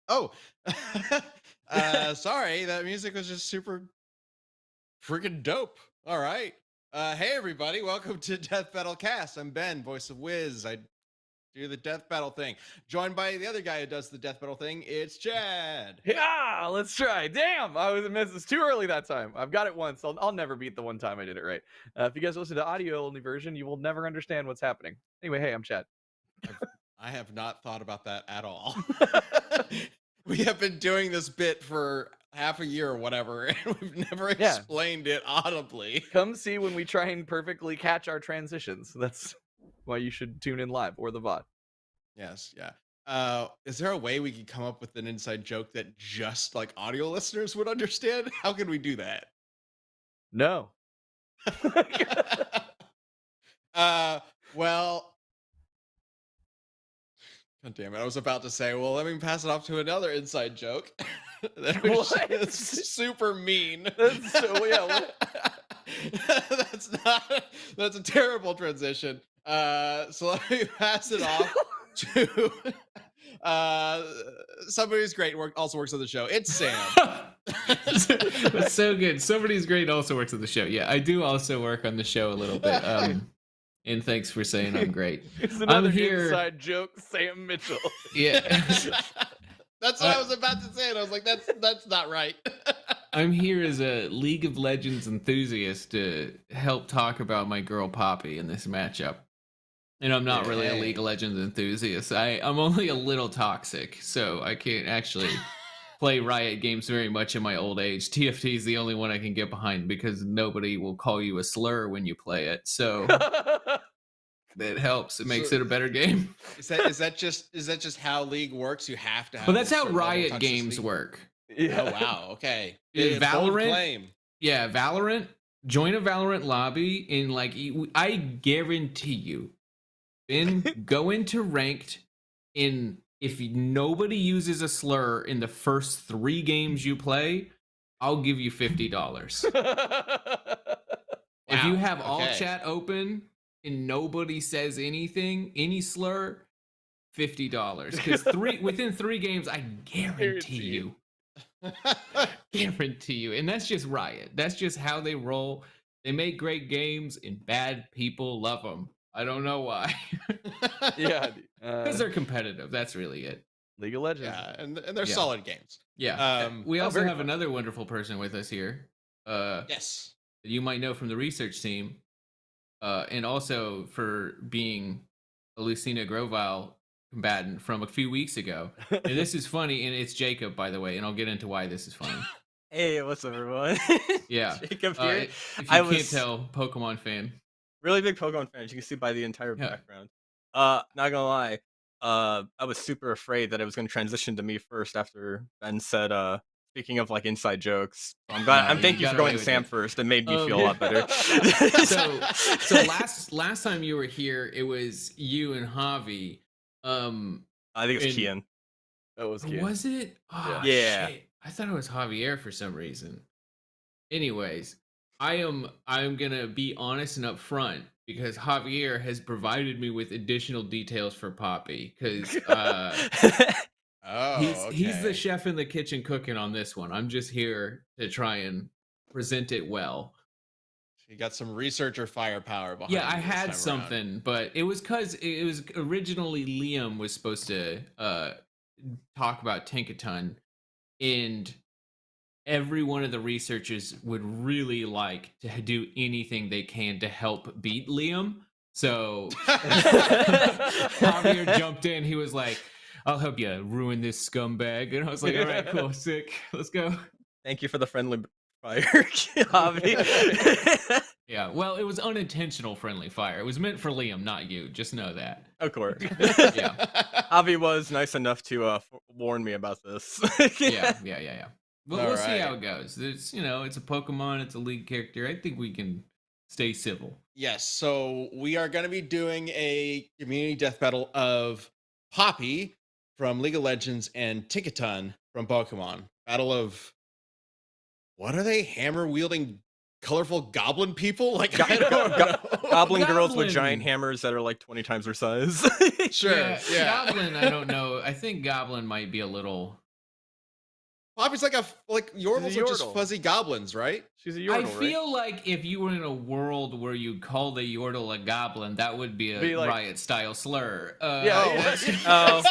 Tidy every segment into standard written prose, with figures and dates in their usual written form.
Oh, sorry. That music was just super freaking dope. All right. Hey everybody, welcome to Death Battle Cast. I'm Ben, voice of Wiz. I do the death battle thing. Joined by the other guy who does the death battle thing. It's Chad. Yeah, let's try. Damn, I was missed. It's too early that time. I've got it once. I'll never beat the one time I did it right. If you guys listen to audio only version, you will never understand what's happening. Anyway, hey, I'm Chad. I've, I have not thought about that at all. We have been doing this bit for half a year or whatever, and we've never Yeah, explained it audibly. come see when we try and perfectly catch our transitions. That's why you should tune in live or the VOD. Yes, yeah. Is there a way we could come up with an inside joke that just like audio listeners would understand? How can we do that? No. uh, well, God damn it! I was about to say, well, let me pass it off to another inside joke. That was What? super mean. That's so yeah. What? That's not. That's a terrible transition. So let me pass it off to uh somebody who's great. Also works on the show. It's Sam. That's so good. Somebody's great also works on the show. Yeah, I do also work on the show a little bit. And thanks for saying I'm great. It's I'm another here. inside joke, Sam Mitchell. Yeah. That's what I was about to say, and I was like, that's not right. I'm here as a League of Legends enthusiast to help talk about my girl Poppy in this matchup. And I'm not really a League of Legends enthusiast. I'm only a little toxic, so I can't actually play Riot games very much in my old age. TFT is the only one I can get behind because nobody will call you a slur when you play it. So that helps. It makes it a better game. Is that just how League works? You have to have. But that's a how certain level of Riot games toxicity? work. Yeah. Oh wow. Okay. In Bold Valorant, claim. yeah, Valorant. Join a Valorant lobby in like I guarantee you, then go into ranked. In if nobody uses a slur in the first 3 games you play, I'll give you $50. If you have all chat open and nobody says anything, any slur, $50. Because within 3 games, I guarantee you. Guarantee you. And that's just Riot. That's just how they roll. They make great games and bad people love them. I don't know why. Yeah. Because they're competitive. That's really it. League of Legends. Yeah, and they're solid games. Yeah. We also have fun. another wonderful person with us here. Yes. You might know from the research team. And also for being a Lucina Grovile combatant from a few weeks ago. And this is funny, and it's Jacob, by the way, and I'll get into why this is funny. Hey, what's up, everyone? Yeah. Jacob here. If you can't tell, Pokemon fan. Really big Pokemon fan, as you can see by the entire background. Not gonna lie, I was super afraid that it was gonna transition to me first after Ben said, speaking of like inside jokes. I'm glad. I'm thank you for going to Sam first. It made me feel a lot better. so last time you were here, it was you and Javi. I think it's Kian. That was Kian. Was it? Oh, yeah. Shit. I thought it was Javier for some reason. Anyways, I'm gonna be honest and upfront because Javier has provided me with additional details for Poppy because he's the chef in the kitchen cooking on this one. I'm just here to try and present it well. You got some researcher firepower behind. Yeah, I had something, but it was because it was originally Liam was supposed to talk about Tinkaton, and every one of the researchers would really like to do anything they can to help beat Liam. So Javier jumped in. He was like, I'll help you ruin this scumbag. And I was like, all right, cool, sick. Let's go. Thank you for the friendly fire, Javi. Yeah, well, it was unintentional friendly fire. It was meant for Liam, not you. Just know that. Of course. Yeah. Javi was nice enough to warn me about this. Yeah. We'll see how it goes. It's it's a Pokemon, it's a League character. I think we can stay civil. Yes, so we are going to be doing a community death battle of Poppy from League of Legends and Tinkaton from Pokemon. Battle of, what are they? Hammer wielding colorful goblin people. Like Go- I don't know. Goblin girls with Goblin. giant hammers that are like 20 times their size. Sure, yeah. Goblin, I don't know. I think Goblin might be a little. Poppy's like Yordles are just Yordle. fuzzy goblins, right? She's a Yordle, I right? feel like if you were in a world where you called a Yordle a goblin, that would be a Be like- riot-style slur. Yeah. Oh.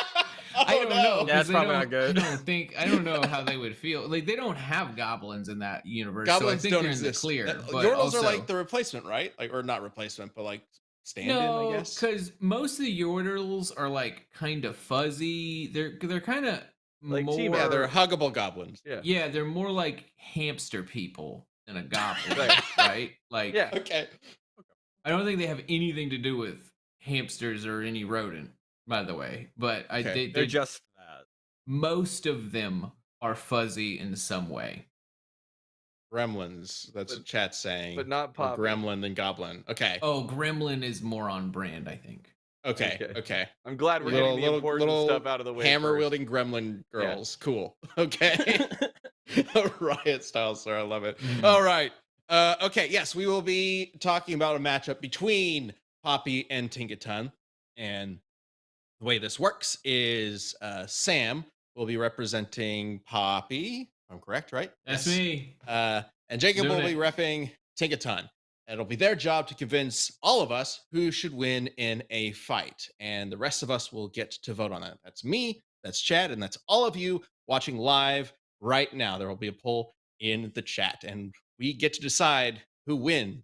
I don't know. Yeah, that's 'cause they probably don't- not good. I don't know how they would feel. Like they don't have goblins in that universe. Goblins so I think don't they're exist. in the clear. But Yordles also, are like the replacement, right? Like, or not replacement, but like stand-in, I no, guess. because most of the Yordles are like kind of fuzzy. They're kind of Like more. T-Bag. Yeah, they're huggable goblins. Yeah. Yeah, they're more like hamster people than a goblin, Right. right? Like, Yeah. Okay. I don't think they have anything to do with hamsters or any rodent, by the way. But Okay. They're just that. most of them are fuzzy in some way. Gremlins. That's But- what chat's saying. But not More Poppy. gremlin than goblin. Okay. Oh, Gremlin is more on brand, I think. Okay. Okay. Okay. I'm glad we're Little- getting the little- important little stuff out of the way. Hammer first. wielding gremlin girls. Cool. Okay. A riot style, sir. I love it. Mhm. All right. Okay. Yes, we will be talking about a matchup between Poppy and Tinkaton. And the way this works is Sam will be representing Poppy. I'm correct, right? That's Yes. me. And Jacob Doing will be it. repping Tinkaton. It'll be their job to convince all of us who should win in a fight. And the rest of us will get to vote on that. That's me, that's Chad, and that's all of you watching live right now. There will be a poll in the chat, and we get to decide who wins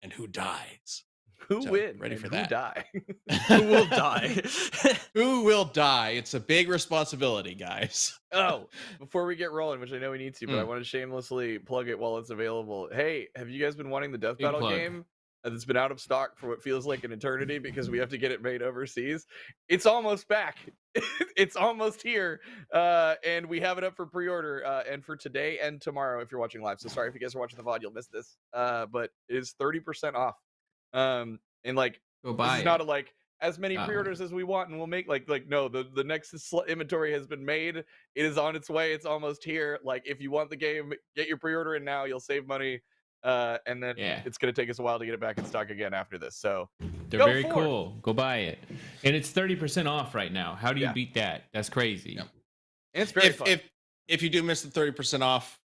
and who dies. Who So, win? ready and for who that. die? Who will die? Who will die? It's a big responsibility, guys. Oh, before we get rolling, which I know we need to, but I Mm. want to shamelessly plug it while it's available. Hey, have you guys been wanting the Death Big Battle plug. game? That's been out of stock for what feels like an eternity because we have to get it made overseas. It's almost back. It's almost here, and we have it up for pre-order and for today and tomorrow if you're watching live. So sorry if you guys are watching the VOD, you'll miss this. But it is 30% off. And like Go this buy is it. not a like as many Uh-oh. pre-orders as we want and we'll make like no, the next inventory has been made. It is on its way. It's almost here. Like if you want the game, get your pre-order in now. You'll save money. And then Yeah. it's gonna take us a while to get it back in stock again after this. So They're Go very forth. cool. Go buy it. And it's 30% off right now. How do you Yeah. beat that? That's crazy. Yep. and it's very If, fun. if you do miss the 30% off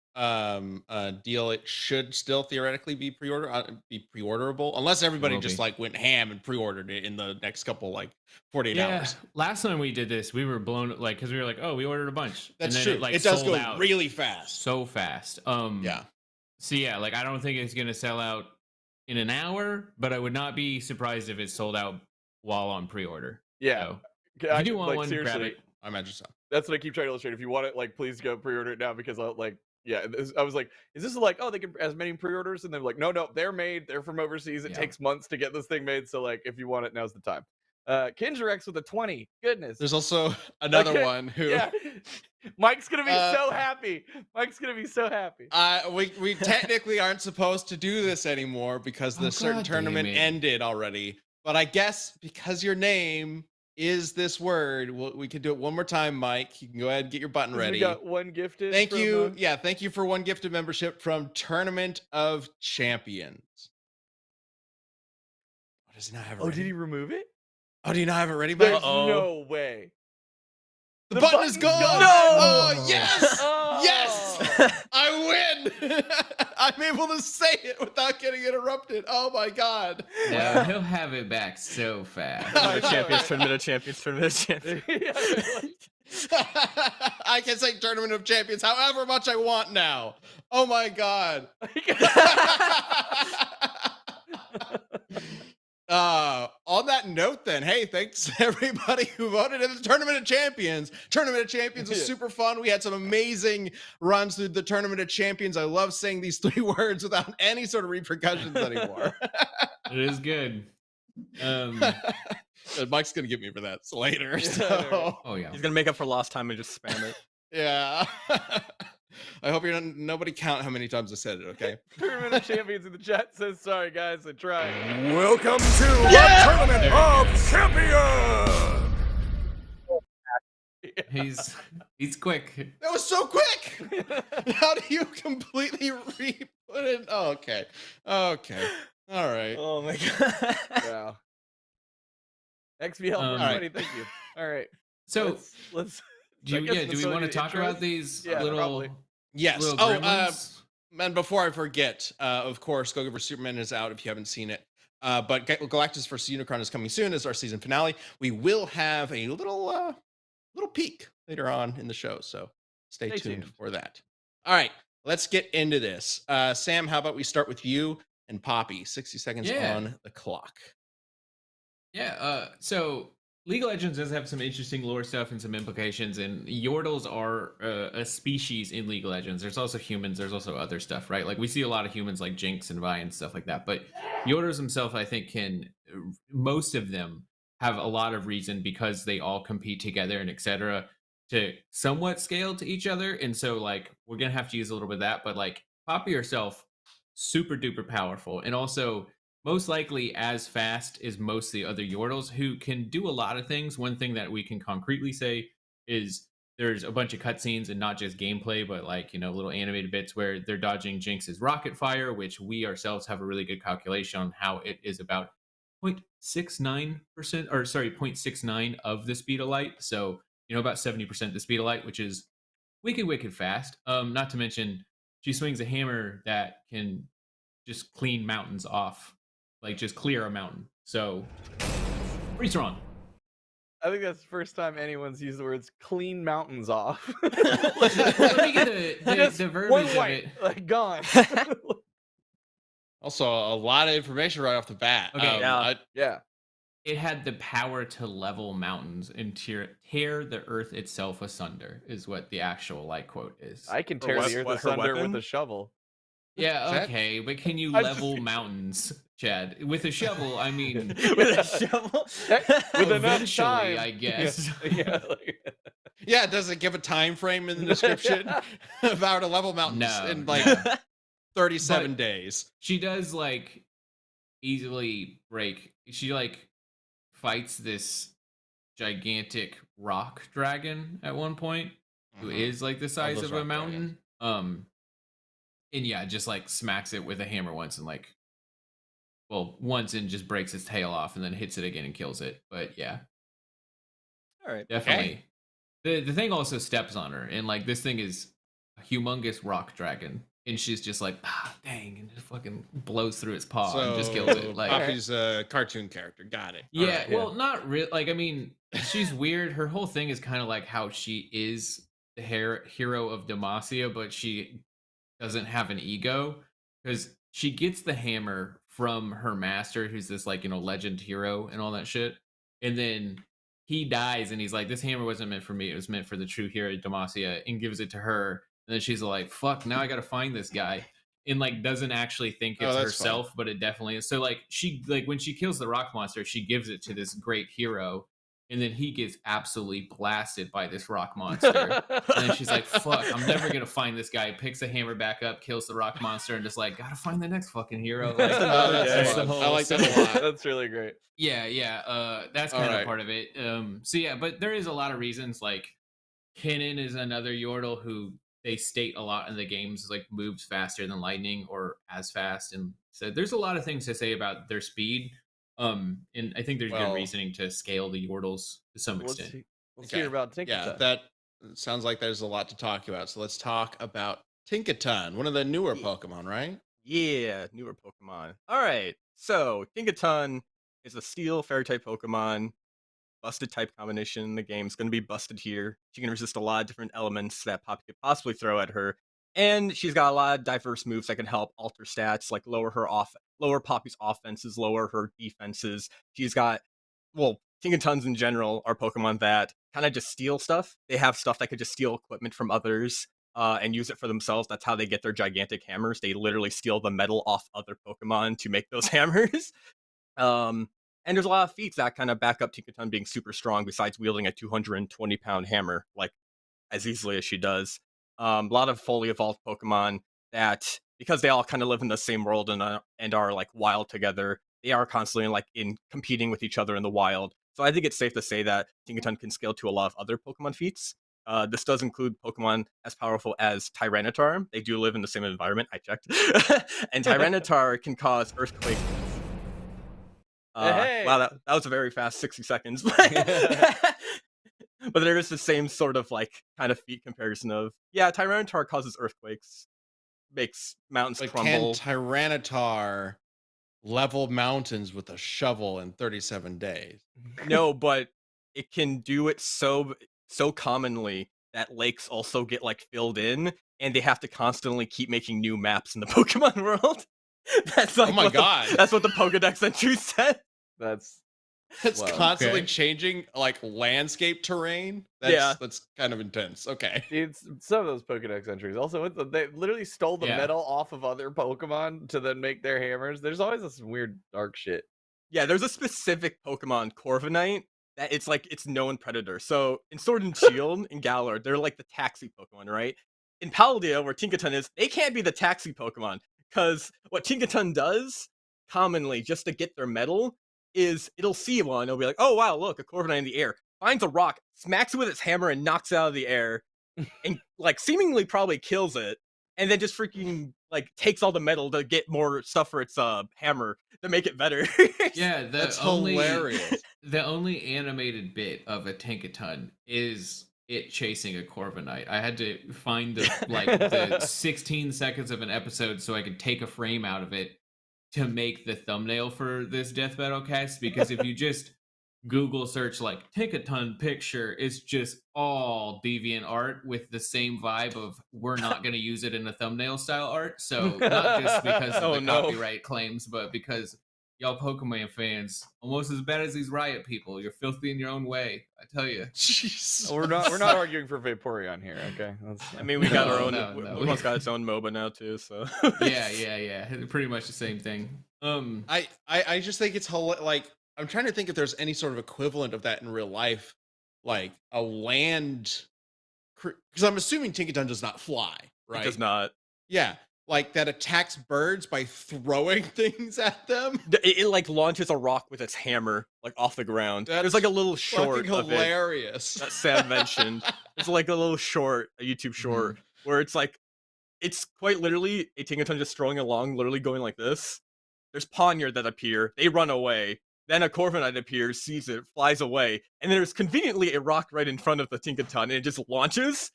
deal, it should still theoretically be pre-orderable, unless everybody will just be. like went ham and pre-ordered it in the next couple like 48 hours. Last time we did this, we were blown like because we were like, oh, we ordered a bunch. That's and then true. It, like, It does sold go out really fast. so fast. Yeah. So yeah, like I don't think it's gonna sell out in an hour, but I would not be surprised if it sold out while on pre-order. yeah. So, I- if you do want like, one, grab seriously, it. I imagine so. that's what I keep trying to illustrate. If you want it, like please go pre-order it now because I'll like I was like, is this like, oh, they can as many pre-orders? And they're like, no, they're made. They're from overseas. It Yeah. takes months to get this thing made. So like, if you want it, now's the time. Kinjarex with a 20. Goodness. There's also another Okay, one who Yeah. Mike's gonna be Uh, so happy. Mike's gonna be so happy. we technically aren't supposed to do this anymore because the Oh, certain God tournament damn it. ended already. But I guess because your name is this word, we can do it one more time, Mike. You can go ahead and get your button 'Cause ready. We got one gifted. Thank from, you. Yeah, thank you for one gifted membership from Tournament of Champions. Oh, does he not have it Oh, ready? did he remove it? Oh, do you not have it ready, Mike? There's Uh-oh. no way. The button is button's gone. gone! Oh, yes. Oh! Yes. I win. I'm able to say it without getting interrupted. Oh my God. Yeah, he'll have it back so fast. Tournament of Champions, Tournament of Champions, Tournament of Champions. Yeah, like- I can say Tournament of Champions however much I want now. Oh my God. On that note, then, hey, thanks to everybody who voted in the Tournament of Champions. Tournament of Champions was Yeah. super fun. We had some amazing runs through the Tournament of Champions. I love saying these 3 words without any sort of repercussions anymore. It is good. Mike's gonna get me for that later. Yeah, So, Oh yeah. He's gonna make up for lost time and just spam it. yeah. I hope you're not, nobody count how many times I said it. Okay. Tournament of Champions in the chat says, sorry guys, I tried. Welcome to the Tournament of Champions! He's quick. That was so quick. How do you completely re-put couldn't. Oh, okay. Okay. All right. Oh my god. Wow. XVL Um, for All right. 20, thank you. All right. So let's do I you, guess yeah, do we facility want to the talk intros? about these Yeah, little probably. Yes. little Oh, gremlins? and before I forget, of course, Go Go Superman is out if you haven't seen it. But Galactus vs. Unicron is coming soon as our season finale. We will have a little peek later on in the show, so stay tuned for that. All right, let's get into this. Sam, how about we start with you and Poppy? 60 seconds Yeah. on the clock. Yeah, so League of Legends does have some interesting lore stuff and some implications, and Yordles are a species in League of Legends. There's also humans, there's also other stuff, right? Like we see a lot of humans like Jinx and Vi and stuff like that, but Yordles themselves, I think, most of them have a lot of reason because they all compete together and etc. to somewhat scale to each other, and so like we're gonna have to use a little bit of that, but like Poppy herself, super duper powerful, and also most likely as fast as most of the other Yordles who can do a lot of things. One thing that we can concretely say is there's a bunch of cutscenes and not just gameplay, but like, little animated bits where they're dodging Jinx's rocket fire, which we ourselves have a really good calculation on how it is about 0.69%, or sorry, 0.69 of the speed of light. So, about 70% the speed of light, which is wicked fast. Not to mention she swings a hammer that can just clean mountains off, like just clear a mountain. So pretty strong. I think that's the first time anyone's used the words "clean mountains off." Let me get the verbiage one of white, it. like gone. Also, a lot of information right off the bat. Okay, Yeah. It had the power to level mountains and tear the earth itself asunder, is what the actual like quote is. I can Or tear what- the earth what, her asunder weapon? with a shovel. Yeah, Chad? okay, but can you I'm just level kidding. mountains, Chad? With a shovel, I mean, With a shovel. With enough eventually, time. I guess. Yeah. Yeah, does it give a time frame in the description about a level mountains No, in like no. 37 But- days? She does like easily break. She like fights this gigantic rock dragon at one point, who is like the size those of a rock mountain. And yeah, just like smacks it with a hammer once and like, well, once and just breaks its tail off and then hits it again and kills it. But yeah, All right. definitely. The thing also steps on her, and like this thing is a humongous rock dragon, and she's just like, dang, and just fucking blows through its paw and just kills it. Like, Poppy's a cartoon character. Got it. All yeah, right. well, not really. Like, I mean, she's weird. Her whole thing is kind of like how she is the hero of Demacia, but she doesn't have an ego because she gets the hammer from her master, who's this like legend hero and all that shit, and then he dies, and he's like, "This hammer wasn't meant for me. It was meant for the true hero Demacia," and gives it to her. And then she's like, "Fuck! Now I gotta find this guy." And like doesn't actually think it's that's herself, but it definitely is. So like she when she kills the rock monster, she gives it to this great hero, and then he gets absolutely blasted by this rock monster. And then she's like, "Fuck! I'm never gonna find this guy." Picks the hammer back up, kills the rock monster, and just like, gotta find the next fucking hero. Like, that's the fun. I like that a lot. That's really great. yeah. That's All kind of right. part of it. So yeah, but there is a lot of reasons. Like, Kennen is another Yordle who they state a lot in the games like moves faster than lightning or as fast, and so there's a lot of things to say about their speed. And I think there's Well- good reasoning to scale the Yordles to some Let's extent. hear Okay. about Tinkaton. Yeah, that sounds like there's a lot to talk about. So let's talk about Tinkaton, one of the newer Pokemon, right? Yeah, newer Pokemon. All right. So Tinkaton is a steel fairy type Pokemon. Busted type combination in the game is going to be busted here. She can resist a lot of different elements that Poppy could possibly throw at her. And she's got a lot of diverse moves that can help alter stats, like lower Poppy's offenses, lower her defenses. She's got, well, Tinkatons in general are Pokemon that kind of just steal stuff. They have stuff that could just steal equipment from others and use it for themselves. That's how they get their gigantic hammers. They literally steal the metal off other Pokemon to make those hammers. And there's a lot of feats that kind of back up Tinkaton being super strong besides wielding a 220-pound hammer, like as easily as she does. A lot of fully evolved Pokemon that, because they all kind of live in the same world and are like wild together, they are constantly like in competing with each other in the wild. So I think it's safe to say that Tinkaton can scale to a lot of other Pokemon feats. This does include Pokemon as powerful as Tyranitar. They do live in the same environment. I checked, and Tyranitar can cause earthquakes. Hey. Wow, that was a very fast 60 seconds. But there is the same sort of like kind of feat comparison of Tyranitar causes earthquakes, makes mountains Like, crumble. can Tyranitar level mountains with a shovel in 37 days? No, but it can do it so commonly that lakes also get like filled in, and they have to constantly keep making new maps in the Pokemon world. That's like Oh my God. that's what the Pokedex entry said. That's It's Wow, constantly okay. changing like landscape terrain. Yeah. That's kind of intense. Okay. it's some of those Pokedex entries. Also, they literally stole the Yeah. metal off of other Pokemon to then make their hammers. There's always this weird dark shit. Yeah, there's a specific Pokemon, Corviknight, that it's like its known predator. So in Sword and Shield and Galar, they're like the taxi Pokemon, right? In Paldea, where Tinkaton is, they can't be the taxi Pokemon because what Tinkaton does commonly just to get their medal is it'll see one, it'll be like, oh wow, look, a Corviknight in the air, finds a rock, smacks it with its hammer, and knocks it out of the air, and like seemingly probably kills it, and then just freaking like takes all the metal to get more stuff for its hammer to make it better. Yeah, That's hilarious. The only animated bit of a Tinkaton is it chasing a Corviknight. I had to find the 16 seconds of an episode so I could take a frame out of it to make the thumbnail for this Death Battle cast, because if you just Google search like Tinkaton picture, it's just all deviant art with the same vibe of we're not going to use it in a thumbnail style art. So not just because of Oh, the no. copyright claims, but because y'all Pokemon fans almost as bad as these Riot people. You're filthy in your own way, I tell you. Jeez. We're not arguing for Vaporeon here, okay? I mean, we got our own. No. Pokemon's got its own MOBA now too, so Yeah. Pretty much the same thing. I just think it's like I'm trying to think if there's any sort of equivalent of that in real life, like a land, because I'm assuming Tinkaton does not fly, right? It does not. Yeah, like that attacks birds by throwing things at them. It like launches a rock with its hammer like off the ground. That's There's like a little short Fucking of it hilarious. that Sam mentioned. It's like a little short, a YouTube short, where it's like it's quite literally a Tinkaton just strolling along, literally going like this. There's Ponyard that appear, they run away. Then a Corviknight appears, sees it, flies away, and there's conveniently a rock right in front of the Tinkaton, and it just launches.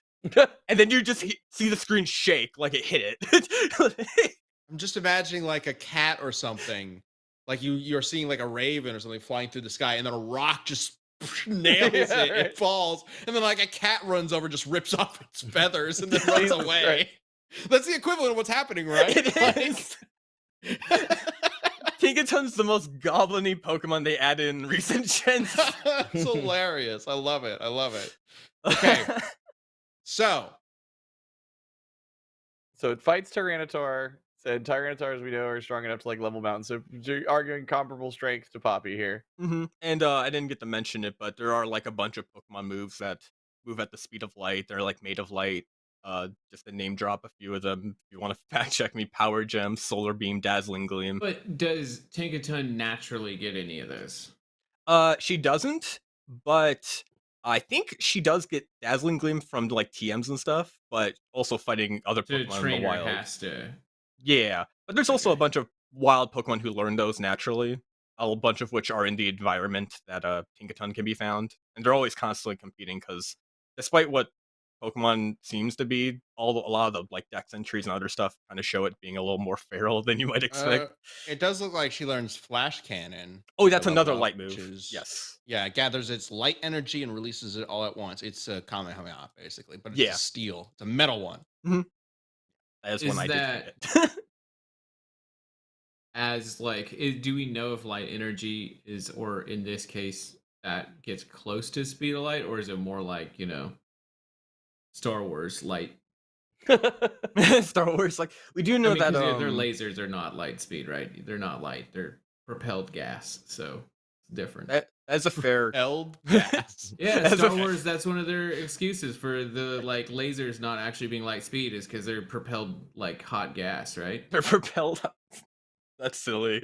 And then you just see the screen shake like it hit it. I'm just imagining like a cat or something, like you're seeing like a raven or something flying through the sky, and then a rock just nails it. right. It falls, and then like a cat runs over, just rips off its feathers, and then runs Jesus away. Christ. That's the equivalent of what's happening, right? It is. Tinkaton's the most goblin-y Pokemon they added in recent gens. It's hilarious. I love it. Okay. So it fights Tyranitar. And Tyranitar, as we know, are strong enough to like level mountains. So you're arguing comparable strength to Poppy here. And I didn't get to mention it, but there are like a bunch of Pokemon moves that move at the speed of light. They're like made of light. Just to name drop a few of them. If you want to fact check me, Power Gem, Solar Beam, Dazzling Gleam. But does Tinkaton naturally get any of those? She doesn't, but I think she does get Dazzling Gleam from like TMs and stuff, but also fighting other The Pokemon in the trainer wild. has to. Yeah, but there's also a Okay. bunch of wild Pokemon who learn those naturally. A bunch of which are in the environment that Tinkaton can be found, and they're always constantly competing because, despite what Pokemon seems to be, a lot of the like Dex entries and other stuff kind of show it being a little more feral than you might expect. it does look like she learns Flash Cannon. Oh, that's to another level up, light which move. is- Yes. Yeah, it gathers its light energy and releases it all at once. It's a Kamehameha, basically, but it's Yeah. a steel. It's a metal one. That is Is one I that- did forget. As like, do we know if light energy is, or in this case, that gets close to speed of light, or is it more like, Star Wars light? Star Wars, like we do know I mean, that 'cause their lasers are not light speed, right? They're not light. They're propelled gas, so it's different. that's a fair. Eld gas. Yeah, That's Star a- Wars, that's one of their excuses for the like lasers not actually being light speed, is because they're propelled like hot gas, right? They're propelled. That's silly.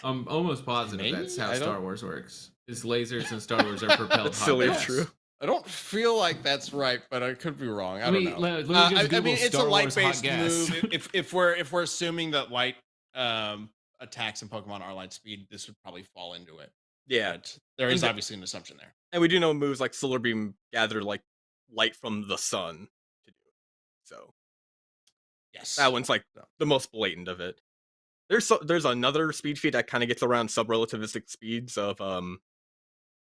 I'm almost positive Maybe? that's how I don't- Star Wars works. Is lasers and Star Wars are propelled That's hot silly if gas. true. I don't feel like that's right, but I could be wrong. I Let don't me know. let me just I Google mean, it's a Star Wars hot light-based gas. move. If we're assuming that light attacks in Pokemon are light speed, this would probably fall into it. Yeah, But there and is the- obviously an assumption there. and we do know moves like Solar Beam gather like light from the sun to do it. So Yes. that one's like the most blatant of it. There's another speed feat that kind of gets around sub-relativistic speeds of the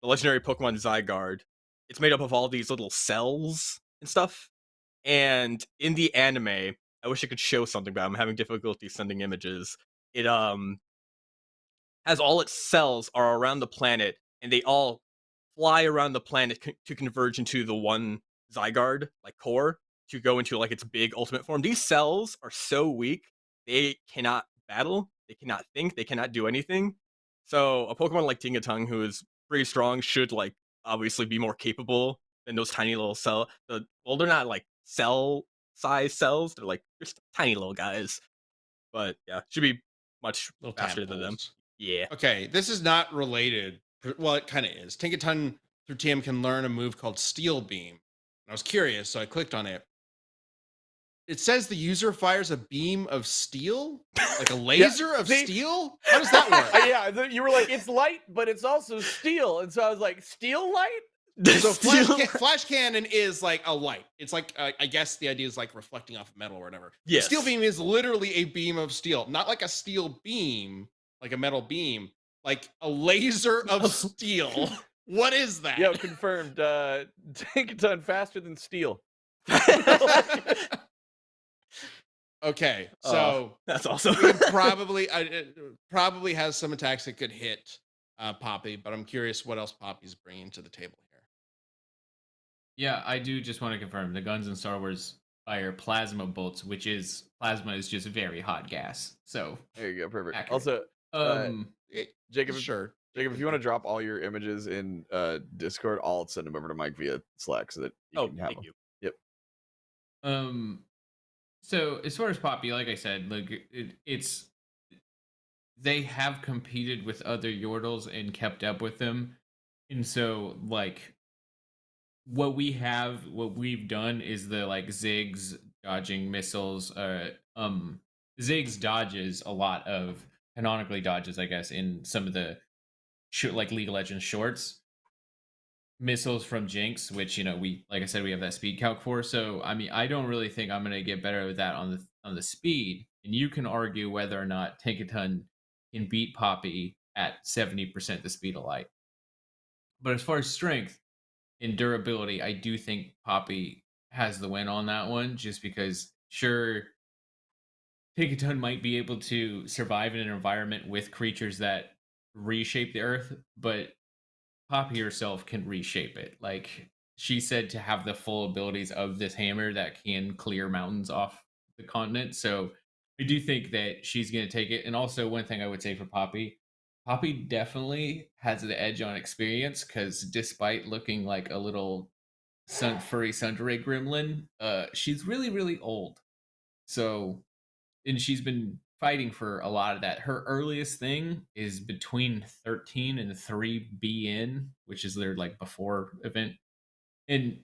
legendary Pokemon Zygarde. It's made up of all these little cells and stuff. And in the anime, I wish I could show something, but I'm having difficulty sending images. It has all its cells are around the planet, and they all fly around the planet to converge into the one Zygarde, like core, to go into like its big ultimate form. These cells are so weak, they cannot battle, they cannot think, they cannot do anything. So a Pokemon like Tinkaton, who is pretty strong, should like obviously be more capable than those tiny little well, they're not like cell size cells, they're like just tiny little guys. But yeah, should be much Little faster than them. tadpoles. Yeah. Okay, this is not related. Well, it kind of is. Tinkaton through TM can learn a move called Steel Beam. I was curious, so I clicked on it. It says the user fires a beam of steel, like a laser of see? steel. How does that work? Yeah, you were like, it's light, but it's also steel, and so I was like, steel light? So flash cannon is like a light. It's like I guess the idea is like reflecting off metal or whatever. Yes. Steel beam is literally a beam of steel, not like a steel beam, like a metal beam, like a laser of steel. What is that? Yeah, confirmed. Tinkaton faster than steel. Okay, so that's awesome. it probably has some attacks that could hit Poppy, but I'm curious what else Poppy's bringing to the table here. Yeah, I do just want to confirm the guns in Star Wars fire plasma bolts, which is plasma is just very hot gas. So there you go, perfect. Accurate. Also, Jacob, Sure. Jacob, if you want to drop all your images in Discord, I'll send them over to Mike via Slack so that you can have thank them. you. Yep. So as far as Poppy, like I said, like it's they have competed with other Yordles and kept up with them, and so like what we've done is the like Ziggs dodging missiles. Ziggs dodges a lot of canonically dodges, I guess, in some of the like League of Legends shorts. Missiles from Jinx, which we like I said we have that speed calc for. So I mean I don't really think I'm gonna get better with that on the speed. And you can argue whether or not Tinkaton can beat Poppy at 70% the speed of light. But as far as strength and durability, I do think Poppy has the win on that one, just because sure Tinkaton might be able to survive in an environment with creatures that reshape the earth, but Poppy herself can reshape it. Like she said, to have the full abilities of this hammer that can clear mountains off the continent. So I do think that she's going to take it. And also, one thing I would say for Poppy definitely has the edge on experience, because despite looking like a little furry Sundere gremlin, she's really, really old. So, and she's been fighting for a lot of that. Her earliest thing is between 13 and 3BN, which is their like before event. And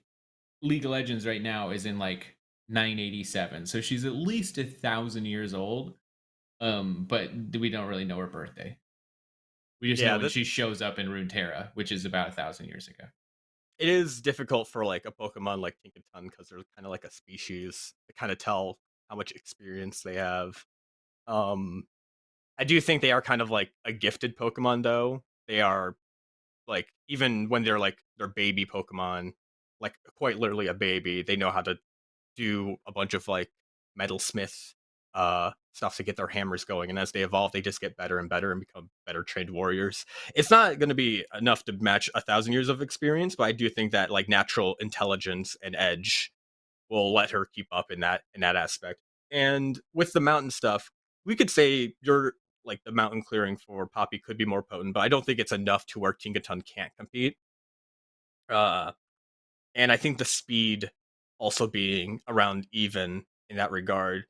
League of Legends right now is in like 987. So she's at least 1,000 years old. But we don't really know her birthday. We just know when she shows up in Runeterra, which is about 1,000 years ago. It is difficult for like a Pokemon like Tinkaton because they're kind of like a species to kind of tell how much experience they have. I do think they are kind of like a gifted Pokemon though. They are like, even when they're like their baby Pokemon, like quite literally a baby, they know how to do a bunch of like metalsmith stuff to get their hammers going, and as they evolve they just get better and better and become better trained warriors. It's not going to be enough to match 1,000 years of experience, but I do think that like natural intelligence and edge will let her keep up in that aspect. And with the mountain stuff, we could say you're like the mountain clearing for Poppy could be more potent, but I don't think it's enough to where Tinkaton can't compete. And I think the speed also being around even in that regard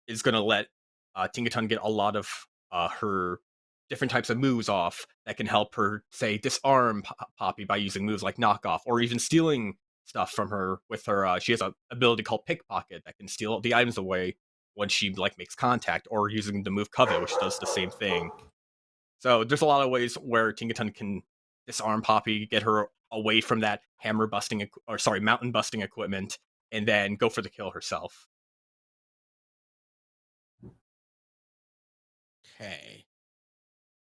is going to let Tinkaton get a lot of her different types of moves off that can help her, say, disarm Poppy by using moves like knockoff, or even stealing stuff from her with her. She has a ability called pickpocket that can steal the items away when she like makes contact, or using the move covet, which does the same thing. So there's a lot of ways where Tinkaton can disarm Poppy, get her away from that mountain busting equipment, and then go for the kill herself.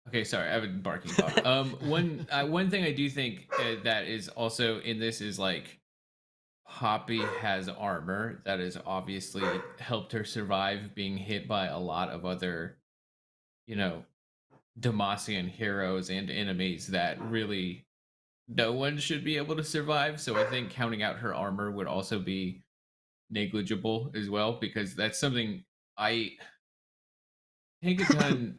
Okay, sorry, I have a barking dog. One thing I do think that is also in this is like Poppy has armor that has obviously helped her survive being hit by a lot of other, Demacian heroes and enemies that really no one should be able to survive. So I think counting out her armor would also be negligible as well, because that's something I Tinkaton,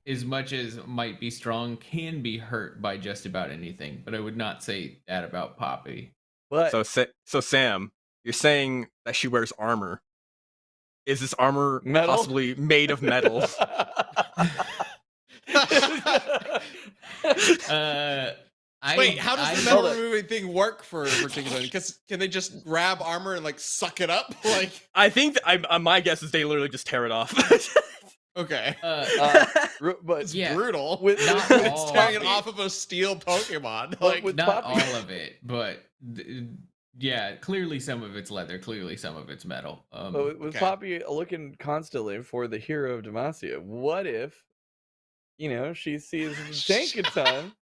as much as might be strong, can be hurt by just about anything. But I would not say that about Poppy. But so Sam, you're saying that she wears armor. Is this armor metal? possibly made of metal? Wait, how does the metal removing thing work for Tinkaton? Because can they just grab armor and like suck it up? Like, I think my guess is they literally just tear it off. okay, but it's brutal. Not It's all tearing it off of a steel Pokemon. Like, with not Poppy. all of it, but yeah, clearly some of it's leather, clearly some of it's metal. But with Poppy looking constantly for the hero of Demacia, what if, she sees Tinkaton,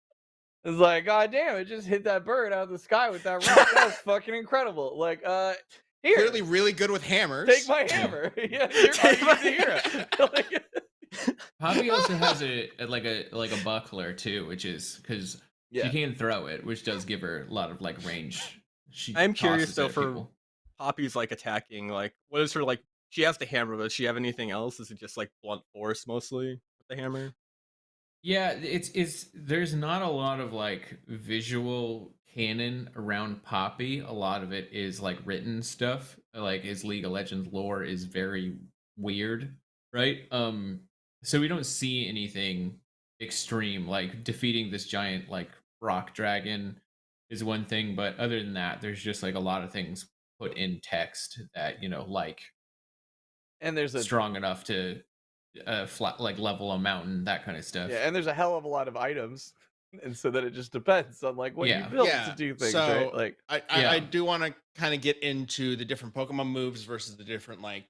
is like, God damn, it just hit that bird out of the sky with that rock. That was fucking incredible. Like, here, clearly really good with hammers. take my hammer. Yeah, you're the hero. Like, Poppy also has a buckler too, which is because she can throw it, which does give her a lot of like range. I'm curious tosses though at for people. Poppy's like attacking. Like, what is her like? She has the hammer, but does she have anything else? Is it just like blunt force mostly with the hammer? Yeah, it's there's not a lot of like visual canon around Poppy. A lot of it is like written stuff. Like his League of Legends lore is very weird, right? So we don't see anything extreme like defeating this giant like rock dragon is one thing, but other than that, there's just like a lot of things put in text that like and there's strong enough to flat like level a mountain, that kind of stuff. Yeah, and there's a hell of a lot of items, and so that it just depends on like what you build to do things, so right? Like, I do want to kind of get into the different Pokemon moves versus the different like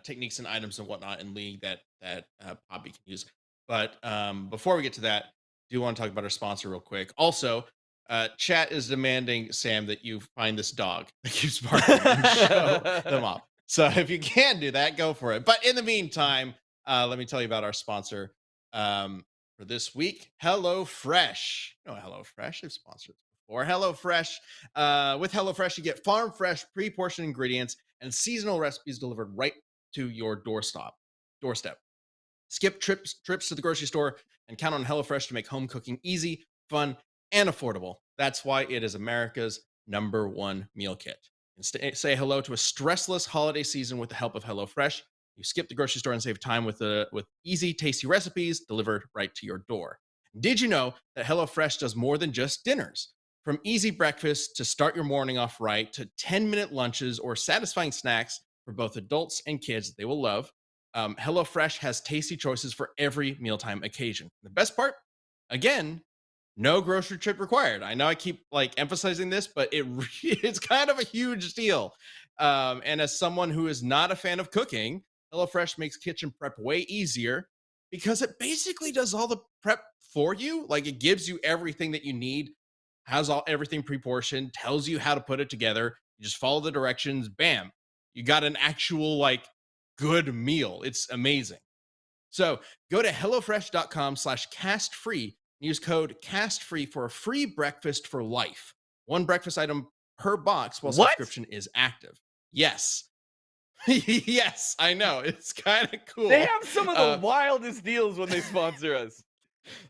techniques and items and whatnot in League that Poppy can use. But before we get to that, I do want to talk about our sponsor real quick. Also, chat is demanding, Sam, that you find this dog that keeps barking and show them off. So if you can do that, go for it. But in the meantime, let me tell you about our sponsor for this week, HelloFresh. HelloFresh, they've sponsored before. HelloFresh. With HelloFresh, you get farm fresh, pre-portioned ingredients and seasonal recipes delivered right to your doorstep. Skip trips to the grocery store and count on HelloFresh to make home cooking easy, fun, and affordable. That's why it is America's #1 meal kit. And say hello to a stressless holiday season with the help of HelloFresh. You skip the grocery store and save time with easy, tasty recipes delivered right to your door. Did you know that HelloFresh does more than just dinners? From easy breakfast to start your morning off right, to 10-minute lunches or satisfying snacks for both adults and kids that they will love, HelloFresh has tasty choices for every mealtime occasion. The best part, again, no grocery trip required. I know I keep like emphasizing this, but it's kind of a huge deal. And as someone who is not a fan of cooking, HelloFresh makes kitchen prep way easier because it basically does all the prep for you. Like, it gives you everything that you need, has everything pre-portioned, tells you how to put it together. You just follow the directions, bam, you got an actual like good meal. It's amazing. So go to hellofresh.com/castfree and use code castfree for a free breakfast for life. One breakfast item per box while subscription is active. Yes. Yes, I know. It's kind of cool. They have some of the wildest deals when they sponsor us.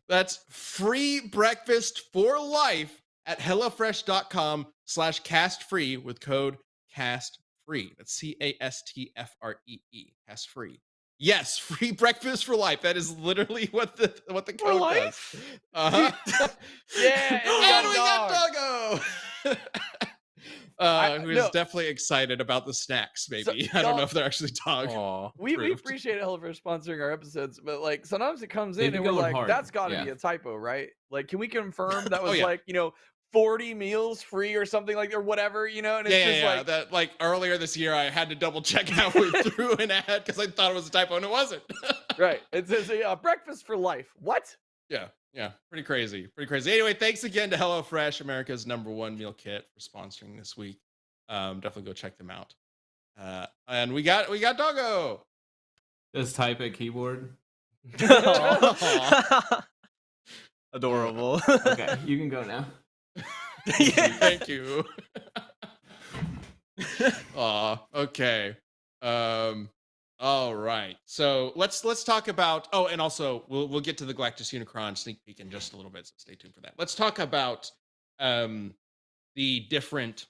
That's free breakfast for life at hellofresh.com/castfree with code castfree. That's CASTFREE, castfree. Yes, free breakfast for life. That is literally what the code life? does. Uh-huh. Yeah, and we And we got Doggo. Who is no. definitely excited about the snacks, maybe. So, I don't y'all- know if they're actually dog. Aw. We approved. appreciate HelloFresh sponsoring our episodes, but like sometimes it comes They've in been and we're going like, hard, that's got to yeah. be a typo, right? Like, can we confirm that was yeah. like 40 meals free or something like or whatever, and it's just like that like earlier this year I had to double check halfway through an ad because I thought it was a typo and it wasn't. right. It says breakfast for life. What? Yeah, pretty crazy. Anyway, thanks again to HelloFresh, America's #1 meal kit, for sponsoring this week. Definitely go check them out. And we got Doggo. Does type at keyboard. Adorable. Okay, you can go now. Thank you. Aw, okay. All right. So let's talk about. Oh, and also we'll get to the Galactus Unicron sneak peek in just a little bit. So stay tuned for that. Let's talk about the different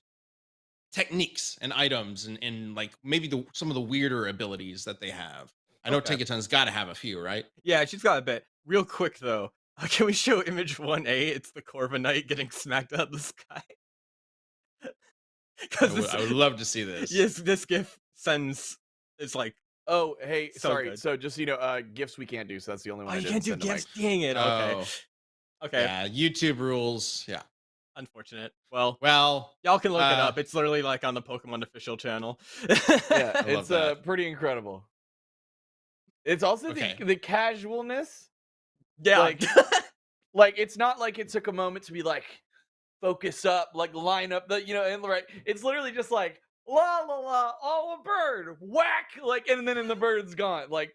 techniques and items and like maybe some of the weirder abilities that they have. I know Okay. Tinkaton's got to have a few, right? Yeah, she's got a bit. Real quick though, can we show image 1A? It's the Corviknight getting smacked out of the sky. I would love to see this. Yes, this GIF sends. It's like, Oh, hey, So sorry. good. So just gifts we can't do. So that's the only one. oh, I you didn't can't do send to Mike. gifts. Dang it. Okay. Oh, Okay. yeah, YouTube rules. Yeah. Unfortunate. Well, Well, y'all can look it up. It's literally like on the Pokemon official channel. Yeah, I love it's that. pretty incredible. It's also Okay. the casualness. Yeah. Like, like it's not like it took a moment to be like focus up, like line up the and right. It's literally just like la la la, oh a bird, whack, like and then the bird's gone. Like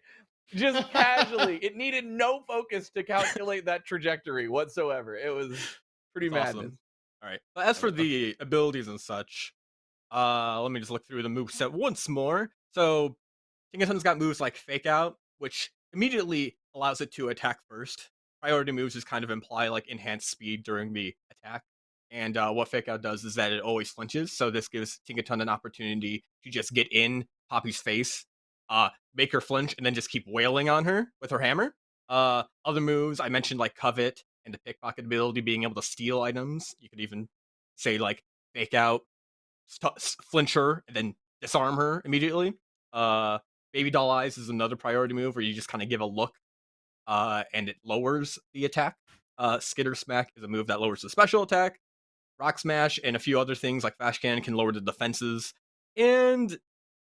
just casually. It needed no focus to calculate that trajectory whatsoever. It was pretty That's madness. awesome. All right. But as for the abilities and such, let me just look through the moveset once more. So Tinkaton's got moves like Fake Out, which immediately allows it to attack first. Priority moves just kind of imply like enhanced speed during the attack. And what Fake Out does is that it always flinches, so this gives Tinkaton an opportunity to just get in Poppy's face, make her flinch, and then just keep wailing on her with her hammer. Other moves, I mentioned like Covet and the Pickpocket ability, being able to steal items. You could even say like Fake Out, flinch her, and then disarm her immediately. Baby Doll Eyes is another priority move where you just kind of give a look, and it lowers the attack. Skitter Smack is a move that lowers the special attack. Rock Smash and a few other things like Flash Cannon can lower the defenses. And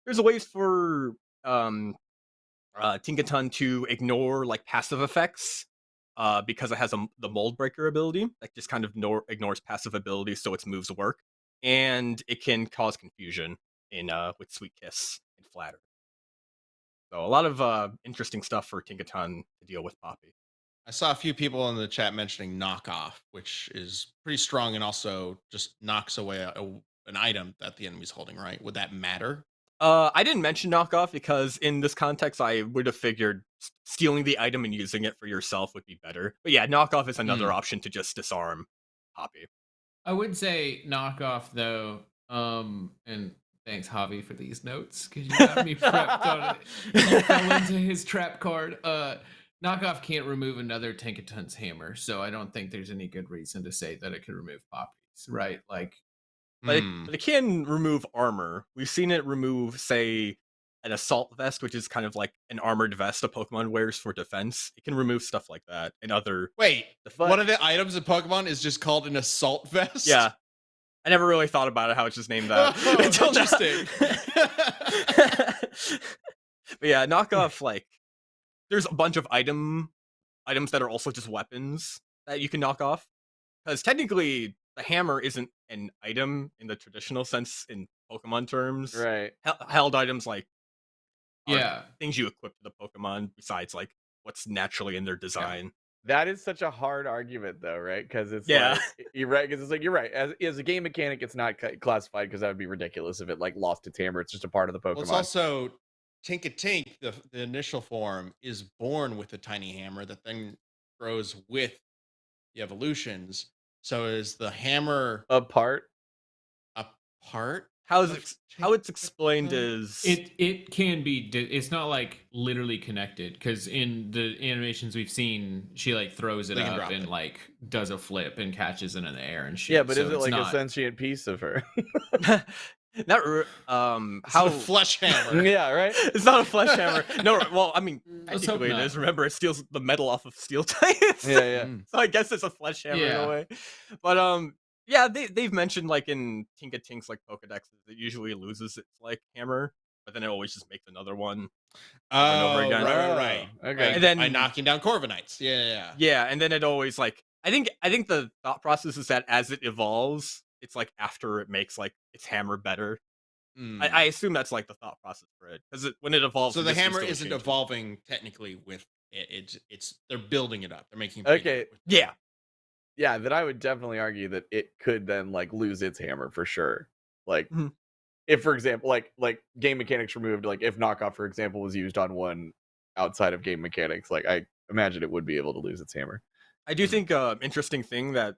there's a ways for Tinkaton to ignore like passive effects, because it has the Mold Breaker ability that just kind of ignores passive abilities, so its moves work. And it can cause confusion in with Sweet Kiss and Flatter. So a lot of interesting stuff for Tinkaton to deal with Poppy. I saw a few people in the chat mentioning knockoff, which is pretty strong and also just knocks away an item that the enemy's holding, right? Would that matter? I didn't mention knockoff because in this context, I would have figured stealing the item and using it for yourself would be better. But yeah, knockoff is another option to just disarm Poppy. I would say knockoff though, and thanks Javi for these notes because you got me prepped on it. You fell into his trap card. Knockoff can't remove another Tinkaton's hammer, so I don't think there's any good reason to say that it could remove Poppy's, right? Like, but it can remove armor. We've seen it remove, say, an assault vest, which is kind of like an armored vest a Pokemon wears for defense. It can remove stuff like that and other. Wait, one of the items in Pokemon is just called an assault vest? Yeah. I never really thought about it, how it's just named that. Oh, interesting. But yeah, knockoff, like, there's a bunch of items that are also just weapons that you can knock off. Because technically, the hammer isn't an item in the traditional sense in Pokemon terms. Right. Held items, like, yeah, things you equip to the Pokemon besides, like, what's naturally in their design. That is such a hard argument, though, right? Because it's Yeah. like, you're right. Because it's like you're right. As a game mechanic, it's not classified because that would be ridiculous if it like lost its hammer. It's just a part of the Pokemon. Well, it's also Tinkatink, the initial form, is born with a tiny hammer that then grows with the evolutions. So is the hammer a part. a part? how it's explained is It can be. It's not like literally connected because in the animations we've seen, she like throws it They can up drop and it. like does a flip and catches it in the air and shit. Yeah, but so is it it's like a not, sentient piece of her? not It's how a flesh hammer. Yeah, right. it's not a flesh hammer. No, well, I mean, Let's hope technically it not. is. Remember, it steals the metal off of steel titans. Yeah, yeah. Mm. So I guess it's a flesh hammer in Yeah. a way. But yeah, they've mentioned like in Tinkatink's like Pokedexes, it usually loses its like hammer, but then it always just makes another one over and over Oh, again. right. Oh, okay. And then By knocking down Corviknights. Yeah. yeah, and then it always like I think the thought process is that as it evolves, it's like after it makes like its hammer better. Mm. I assume that's like the thought process for it because when it evolves, So it the just hammer instantly isn't changes. evolving technically with it. It's they're building it up. They're making it Okay. bigger. Yeah, Yeah, then I would definitely argue that it could then like lose its hammer for sure. Like Mhm. if, for example, like game mechanics removed, like if knockoff, for example, was used on one outside of game mechanics, like I imagine it would be able to lose its hammer. I do think interesting thing that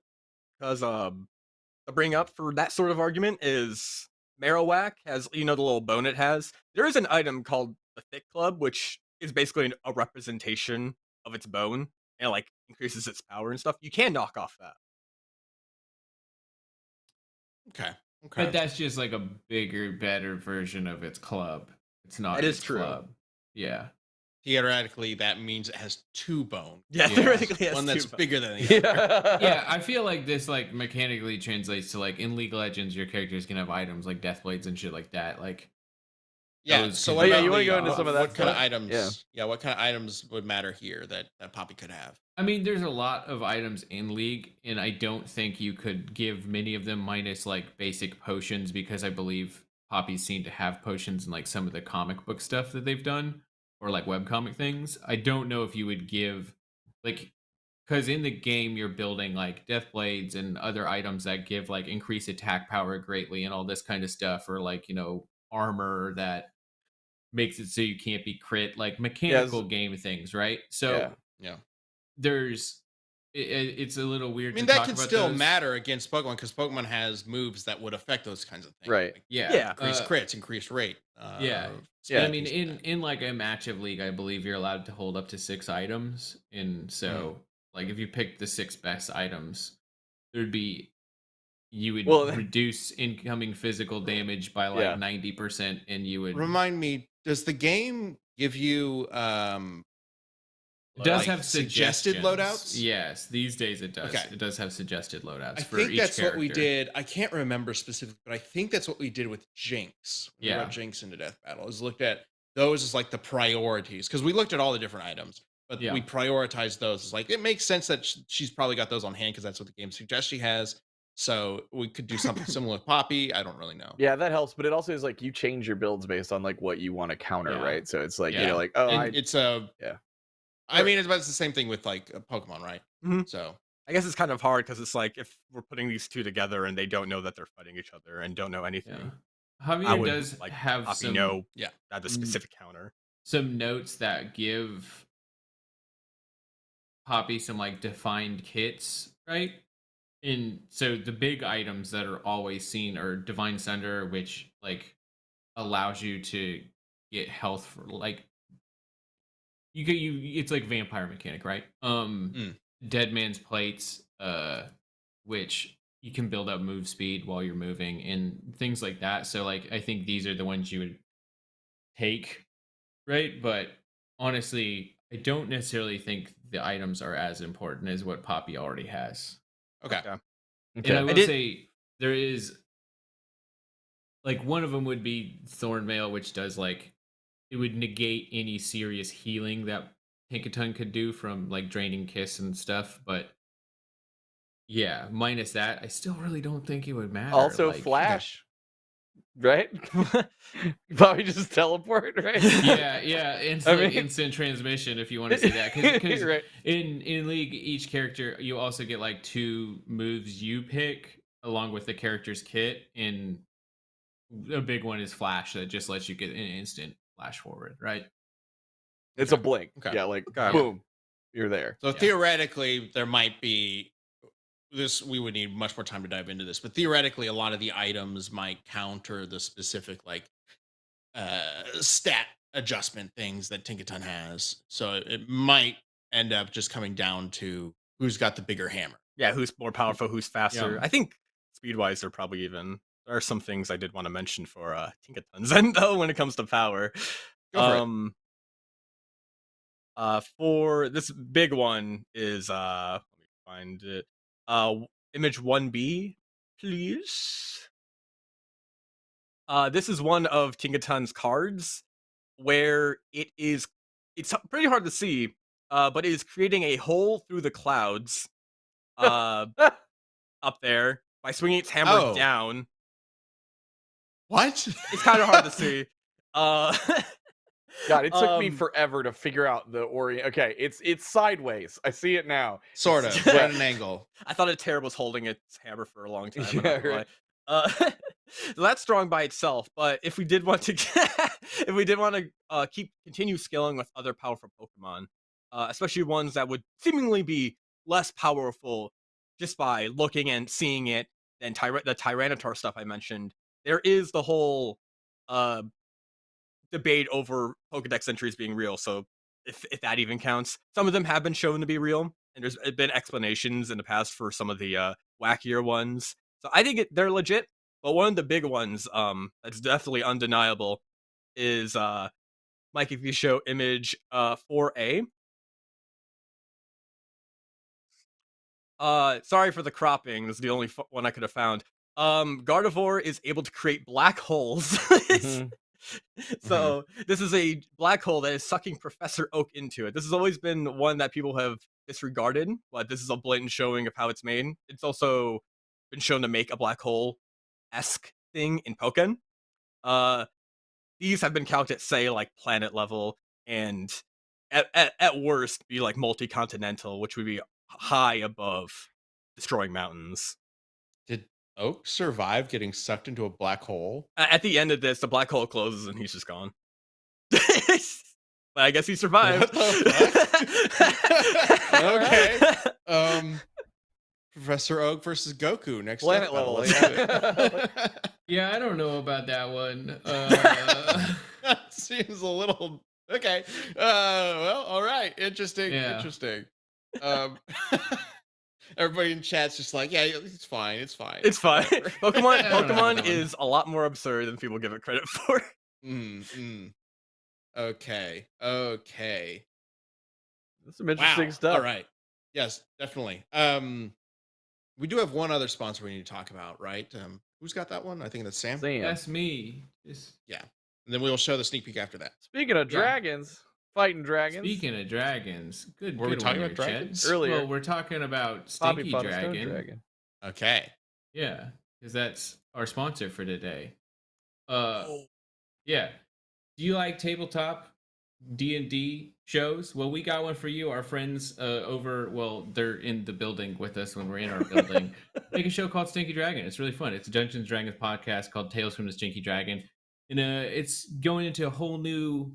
because to bring up for that sort of argument is Marowak has the little bone it has. There is an item called the Thick Club, which is basically a representation of its bone and like increases its power and stuff. You can knock off that. Okay. but that's just like a bigger, better version of its club. It's not. That is its true. Club. Yeah. Theoretically, that means it has two bones. Yeah, Yeah. theoretically, it has One that's two bones. bigger than the other. Yeah, I feel like this like mechanically translates to like in League of Legends, your characters can have items like death blades and shit like that. Like Yeah. Those So can what be yeah, about you wanna the, go into some of that what kind of stuff? items? Yeah. What kind of items would matter here that Poppy could have? I mean, there's a lot of items in League, and I don't think you could give many of them minus like basic potions because I believe Poppy's seen to have potions in like some of the comic book stuff that they've done or like webcomic things. I don't know if you would give like because in the game you're building like death blades and other items that give like increased attack power greatly and all this kind of stuff, or like armor that makes it so you can't be crit, like mechanical game things, right? So Yeah. Yeah. there's it's a little I weird mean, to that talk could about still those. matter against Pokemon because Pokemon has moves that would affect those kinds of things. Right. Like Yeah, increased crits, increased rate. yeah. speed, But I mean, things like that. in like a match of League, I believe you're allowed to hold up to 6 items, and so like if you pick the 6 best items, there'd be you would Well, reduce incoming physical damage by like Yeah. 90%, and you would Remind me, does the game give you it does like, have suggested suggestions. loadouts? Yes, these days it does. Okay. It does have suggested loadouts I for think each that's character. what we did. I can't remember specifically, but I think that's what we did with Jinx. When we Yeah. brought Jinx into Death Battle is looked at those as like the priorities because we looked at all the different items, but Yeah. we prioritized those. It's like it makes sense that she's probably got those on hand because that's what the game suggests she has. So we could do something similar with Poppy. I don't really know. Yeah, that helps, but it also is like you change your builds based on like what you want to counter, Yeah. right? So it's like Yeah. like, oh, And it's a yeah. I mean, it's about the same thing with like Pokemon, right? Mhm. So I guess it's kind of hard because it's like if we're putting these two together and they don't know that they're fighting each other and don't know anything. Yeah. I Javier would does like have Poppy some know Yeah. that the specific counter. some notes that give Poppy some like defined kits, right? And so the big items that are always seen are Divine Sunder, which like allows you to get health for like you it's like vampire mechanic, right? Dead Man's Plates, which you can build up move speed while you're moving and things like that. So like I think these are the ones you would take, right? But honestly, I don't necessarily think the items are as important as what Poppy already has. okay. Yeah. And I will did- say there is like one of them would be Thornmail, which does like it would negate any serious healing that Tinkaton could do from like draining kiss and stuff, but yeah, minus that, I still really don't think it would matter. Also like, Flash, right? Probably just teleport, right? Yeah, instant, mean- instant transmission if you want to see that. Because Right. in League, each character you also get like 2 moves you pick along with the character's kit, and a big one is Flash that just lets you get an instant flash forward, right? It's a blink. Okay. Yeah, like Okay. boom, you're there. So Yeah. theoretically, there might be we would need much more time to dive into this, but theoretically, a lot of the items might counter the specific like stat adjustment things that Tinkaton has. So it might end up just coming down to who's got the bigger hammer. Yeah, who's more powerful, who's faster. Yeah. I think speed-wise, they're probably even. There are some things I did want to mention for Tinkaton's end, though, when it comes to power. Go for it. For this big one is let me find it. Image 1B, please. This is one of Tinkaton's cards where it's pretty hard to see, but it is creating a hole through the clouds up there by swinging its hammer down. What? It's kind of hard to see. God, it took me forever to figure out the orient. Okay, it's sideways. I see it now. Sort of at an angle. I thought a Terra was holding its hammer for a long time. Yeah, I'm not gonna lie. So that's strong by itself. But if we did want to, continue scaling with other powerful Pokemon, especially ones that would seemingly be less powerful just by looking and seeing it than the Tyranitar stuff I mentioned, there is the whole debate over Pokedex entries being real. So if that even counts, some of them have been shown to be real, and there's been explanations in the past for some of the wackier ones. So I think they're legit. But one of the big ones that's definitely undeniable is Mike, if you show image 4A. Sorry for the cropping. This is the only one I could have found. Gardevoir is able to create black holes. Mhm. So this is a black hole that is sucking Professor Oak into it. This has always been one that people have disregarded, but this is a blatant showing of how it's made. It's also been shown to make a black hole-esque thing in Pokken. These have been calculated, say, like planet level, and at worst be like multi-continental, which would be high above destroying mountains. Did Oak survive getting sucked into a black hole? At the end of this, the black hole closes and he's just gone. But I guess he survived. What the fuck? Okay. Professor Oak versus Goku next Planet battle. level, Let's do it. Yeah, I don't know about that one. That seems a little okay. Well, all right. Interesting. Yeah. Interesting. Everybody in chat's just like, yeah, it's fine. It's fine. It's fine. Pokemon I don't know about that one. is a lot more absurd than people give it credit for. Okay. Okay. That's some interesting stuff. All right. Yes, definitely. We do have one other sponsor we need to talk about, right? Who's got that one? I think that's Sam. Sam. That's me. Yeah. And then we'll show the sneak peek after that. Speaking of Yeah. dragons, fighting dragons. Speaking of dragons, good. Were we good talking one about there, Chet. dragons? Earlier. Well, we're talking about Poppy Stinky fought a stone Dragon. dragon. Okay. Yeah, because that's our sponsor for today. Yeah. Do you like tabletop D&D shows? Well, we got one for you. Our friends they're in the building with us when we're in our building. Make a show called Stinky Dragon. It's really fun. It's a Dungeons and Dragons podcast called Tales from the Stinky Dragon. And it's going into a whole new,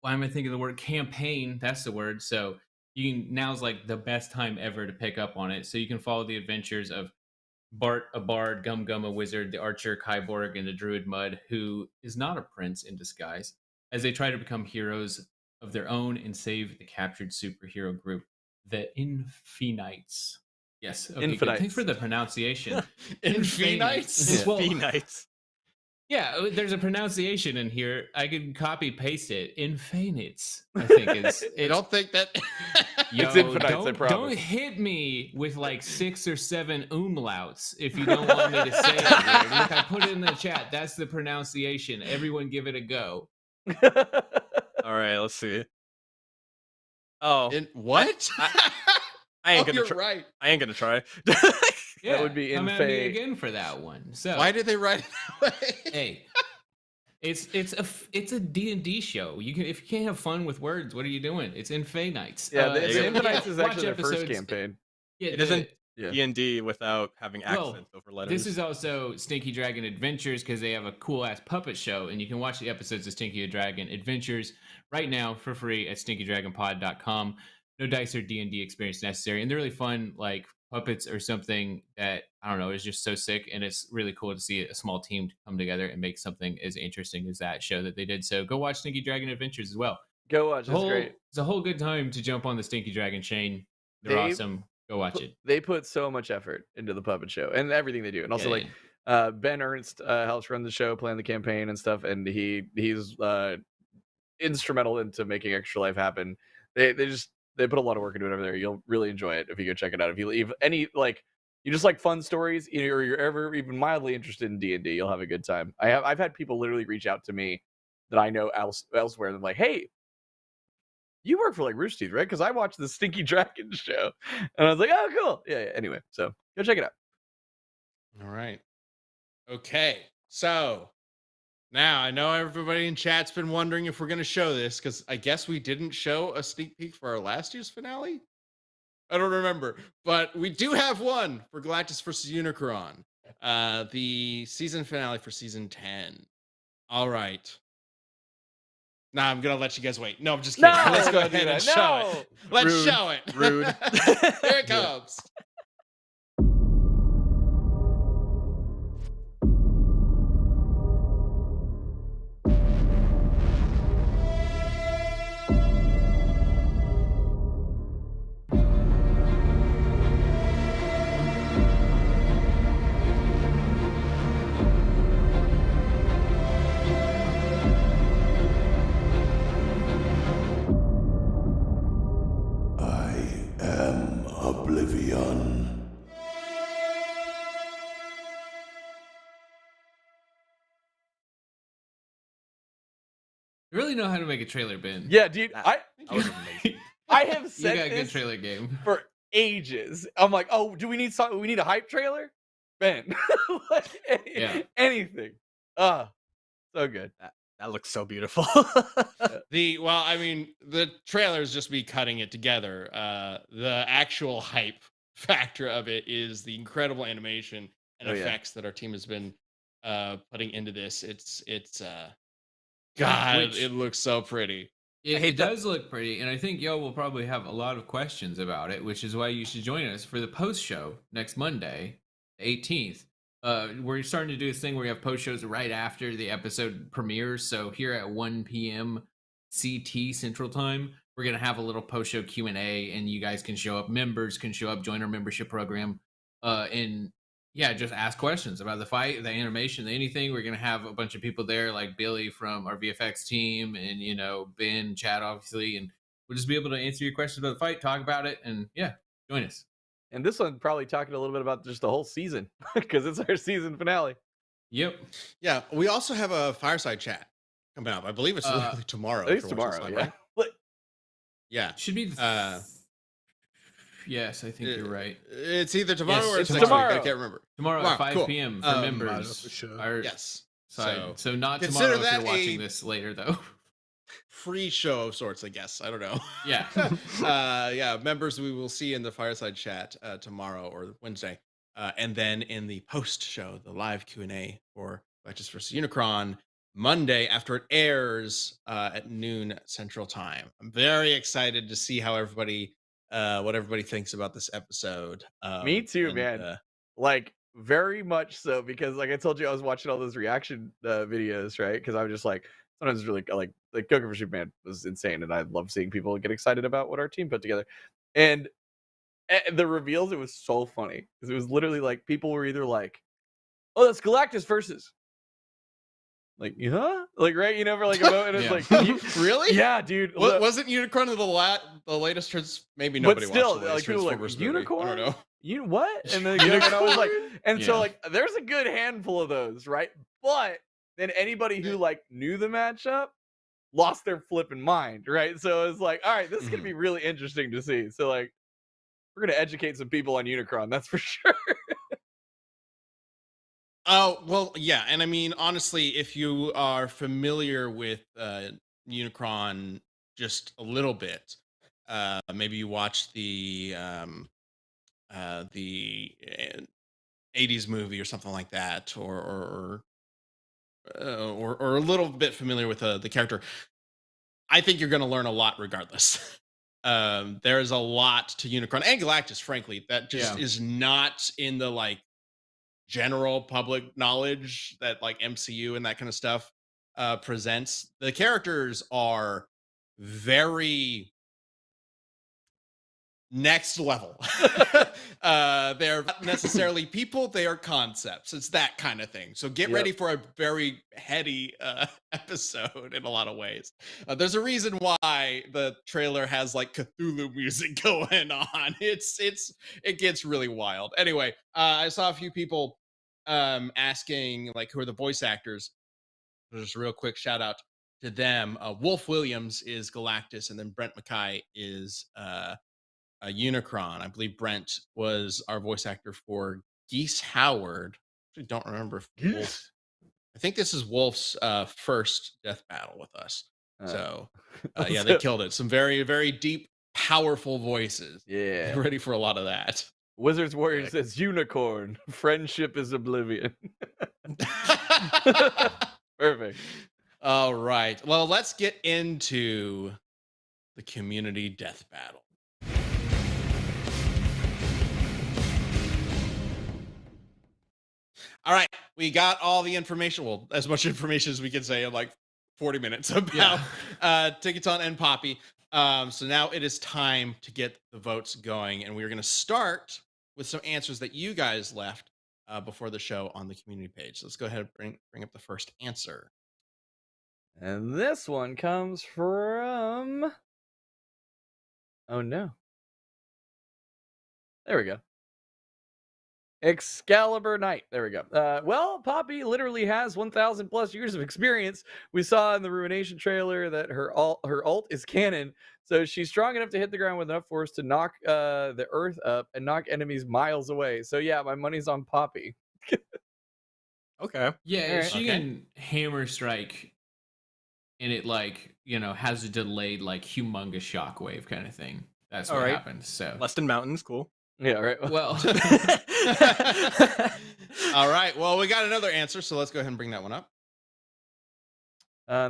why am I thinking the word campaign? That's the word. So now's like the best time ever to pick up on it. So you can follow the adventures of Bart, a bard, Gum Gum, a wizard, the archer, Kyborg, and the druid Mud, who is not a prince in disguise, as they try to become heroes of their own and save the captured superhero group, the Infinites. Yes, okay, good. Thanks for the pronunciation. Infinites? Well, Infinites. yeah, there's a pronunciation in here. I could copy paste it. Infinites, I think is. I don't think that. Yo, It's Infinites, I don't promise. hit me with like 6 or 7 umlauts if you don't want me to say it. Dude. Look, I put it in the chat. That's the pronunciation. Everyone give it a go. All right, let's see. Oh, What? I ain't gonna you're try. right. I ain't gonna try. Yeah, would be come at me Infe. again for that one. So Why did they write it that way? hey, it's a D&D show. You can, if you can't have fun with words, what are you doing? It's Infinites. Yeah, the there you go. Infinites is watch actually their first episodes. campaign. Yeah, It isn't Yeah. D&D without having Well, accents over letters. This is also Stinky Dragon Adventures because they have a cool ass puppet show, and you can watch the episodes of Stinky Dragon Adventures right now for free at stinkydragonpod.com. No dice or D&D experience necessary, and they're really fun, like puppets are something that I don't know is just so sick, and it's really cool to see a small team come together and make something as interesting as that show that they did. So go watch Stinky Dragon Adventures as well. Go watch. It's great. It's a whole good time to jump on the Stinky Dragon chain. They're They awesome. Go watch it. They put so much effort into the puppet show and everything they do, and also Ben Ernst helps run the show, plan the campaign and stuff, and he's instrumental into making Extra Life happen. They put a lot of work into it over there. You'll really enjoy it if you go check it out. If you any like you just like fun stories, or you're ever even mildly interested in D&D, you'll have a good time. I've had people literally reach out to me that I know elsewhere, and they're like, "Hey, you work for like Rooster Teeth, right? Because I watched the Stinky Dragon show," and I was like, "Oh, cool, yeah." Anyway, so go check it out. All right. Okay, so now I know everybody in chat's been wondering if we're going to show this, because I guess we didn't show a sneak peek for our last year's finale. I don't remember, but we do have one for Galactus versus Unicron, the season finale for season 10. All right. Nah, I'm gonna let you guys wait. No, I'm just kidding. Let's go ahead and show it. Let's show it. Rude. Here it comes. Oblivion. You really know how to make a trailer, Ben. Yeah, dude, That was amazing. I have You said got a good this trailer game. for ages. I'm like, oh, do we need something? We need a hype trailer, Ben. Anything. So good. That looks so beautiful. The trailers just be cutting it together. The actual hype factor of it is the incredible animation and effects that our team has been putting into this. It looks so pretty. It does look pretty, and I think Yo will probably have a lot of questions about it, which is why you should join us for the post show next Monday, the 18th. We're starting to do this thing where we have post shows right after the episode premieres. So here at 1 p.m. CT Central Time, we're gonna have a little post show Q&A, and you guys can show up. Members can show up, join our membership program, and just ask questions about the fight, the animation, anything. We're gonna have a bunch of people there, like Billy from our VFX team, and Ben, Chad, obviously, and we'll just be able to answer your questions about the fight, talk about it, and join us. And this one probably talking a little bit about just the whole season because it's our season finale. Yep. Yeah, we also have a fireside chat coming up. I believe it's literally tomorrow. It's tomorrow, yeah. Right? Yeah. Should be. Yes, I think you're right. It's either tomorrow or it's next tomorrow. week. I can't remember. Tomorrow at 5 cool. p.m. for members. For sure. Our Yes. side. So not consider tomorrow if you're that watching this later, though. Free show of sorts, I guess. I don't know. Yeah. Members we will see in the fireside chat tomorrow or Wednesday. And then in the post show, the live Q&A for Galactus vs. Unicron, Monday after it airs at noon Central Time. I'm very excited to see how what everybody thinks about this episode. Me too, man. Like very much so, because like I told you, I was watching all those reaction videos, right? Because I was just like, sometimes it's really like Goku for Superman was insane, and I love seeing people get excited about what our team put together. And the reveals, it was so funny because it was literally like people were either like, "Oh, that's Galactus versus," like, yeah, like right, for like a moment. It's like, really? Yeah, dude. Wasn't Unicron the latest maybe nobody but still, watched the latest like people were like, Transformers movie. Unicorn? I don't know. You what? And then and I was like, and so like there's a good handful of those, right? But then anybody who like knew the matchup lost their flipping mind, right? So it's like, all right, this is gonna be really interesting to see. So like we're gonna educate some people on Unicron, that's for sure. Oh, well, yeah. And I mean, honestly, if you are familiar with Unicron just a little bit, maybe you watched the 80s movie or something like that, or a little bit familiar with the character, I think you're going to learn a lot regardless. There's a lot to Unicron and Galactus, frankly, that just Yeah. is not in the like general public knowledge that like MCU and that kind of stuff presents. The characters are very next level. They're not necessarily people, they are concepts. It's that kind of thing. So get Yep. ready for a very heady episode in a lot of ways. There's a reason why the trailer has like Cthulhu music going on. It gets really wild. Anyway, I saw a few people asking like who are the voice actors. Just a real quick shout out to them. Wolf Williams is Galactus, and then Brent Mackay is a Unicron. I believe Brent was our voice actor for Geese Howard. I don't remember if Wolf. I think this is Wolf's first death battle with us. So yeah, they killed it. Some very, very deep, powerful voices. Yeah. Get ready for a lot of that. Wizards Warrior says unicorn. Friendship is oblivion. Perfect. All right. Well, let's get into the community death battle. All right, we got all the information. Well, as much information as we can say in like 40 minutes about Tinkaton and Poppy. So now it is time to get the votes going, and we're going to start with some answers that you guys left before the show on the community page. So let's go ahead and bring up the first answer. And this one comes from... Oh, no. There we go. Excalibur Knight. There we go. Well, Poppy literally has 1,000 plus years of experience. We saw in the Ruination trailer that her ult is canon, so she's strong enough to hit the ground with enough force to knock the earth up and knock enemies miles away. So yeah, my money's on Poppy. Okay. Yeah, if Alright. she can hammer strike, and it like has a delayed like humongous shockwave kind of thing. That's what Alright. happens. So Less than mountains, cool. Yeah, right. well, All right. Well, we got another answer, so let's go ahead and bring that one up.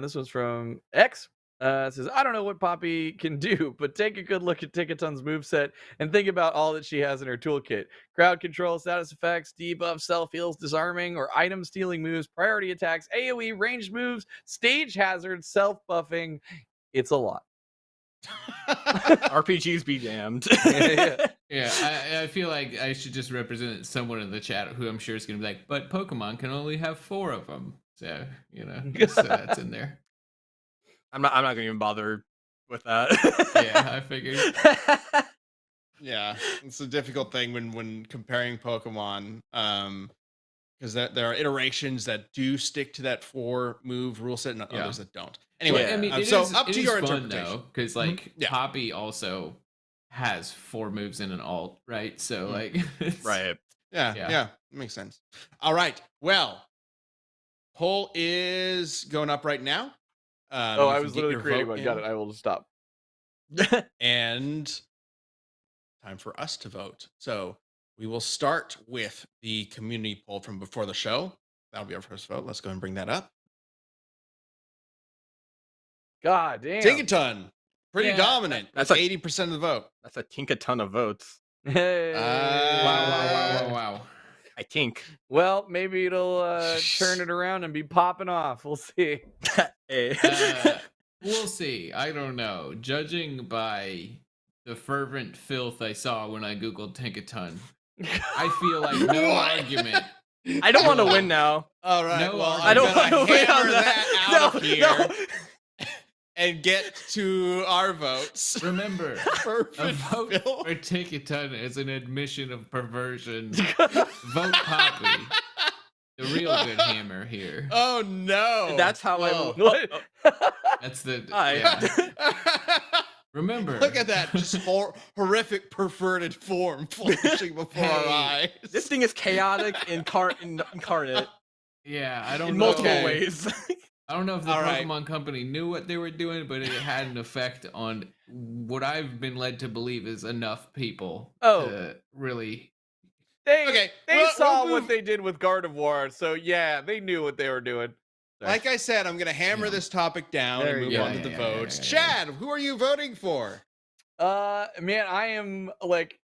This one's from X. It says, I don't know what Poppy can do, but take a good look at Tinkaton's moveset and think about all that she has in her toolkit. Crowd control, status effects, debuff, self-heals, disarming, or item stealing moves, priority attacks, AoE, ranged moves, stage hazards, self-buffing. It's a lot. RPGs be damned. I feel like I should just represent someone in the chat who I'm sure is going to be like, but Pokemon can only have 4 of them. So, so that's in there. I'm not gonna even bother with that. Yeah, I figured. Yeah, it's a difficult thing when comparing Pokemon, because there are iterations that do stick to that 4 move rule set and others that don't. Anyway, I mean, so it up to is your fun, interpretation. because like Yeah. Poppy also has 4 moves in an alt, right? So like, Right. Yeah, Yeah. makes sense. All right, well, poll is going up right now. Oh, You I can was get literally your creating vote one. Got in. it. I will just stop. And time for us to vote. So we will start with the community poll from before the show. That'll be our first vote. Let's go and bring that up. God damn. Tinkaton, pretty Yeah, dominant. that's That's a- 80% of the vote. That's a Tinkaton of votes. Hey. Wow. I think. Well, maybe it'll turn it around and be popping off. We'll see. Hey. We'll see. I don't know. Judging by the fervent filth I saw when I googled Tinkaton, I feel like no What? argument. I don't want to win now. All right. No, well, I I'm don't gonna wanna win on hammer that. out No, of here no. and get to our votes. Remember, a Fervent vote filth. for Tinkaton is an admission of perversion. Vote Poppy. The real good hammer here. Oh no. That's how Whoa. That's the Hi. yeah. Remember, Look at that, just horrific perverted form flashing before our eyes. This thing is chaotic incarnate Yeah, I don't in know. multiple ways. I don't know if the All right. Pokemon Company knew what they were doing, but it had an effect on what I've been led to believe is enough people to really. They Okay, they saw we'll what move- they did with Gardevoir, so yeah, they knew what they were doing. Like I said, I'm going to hammer Yeah. this topic down There and you move go. on to the Yeah. votes. Chad, who are you voting for? Man, I am like,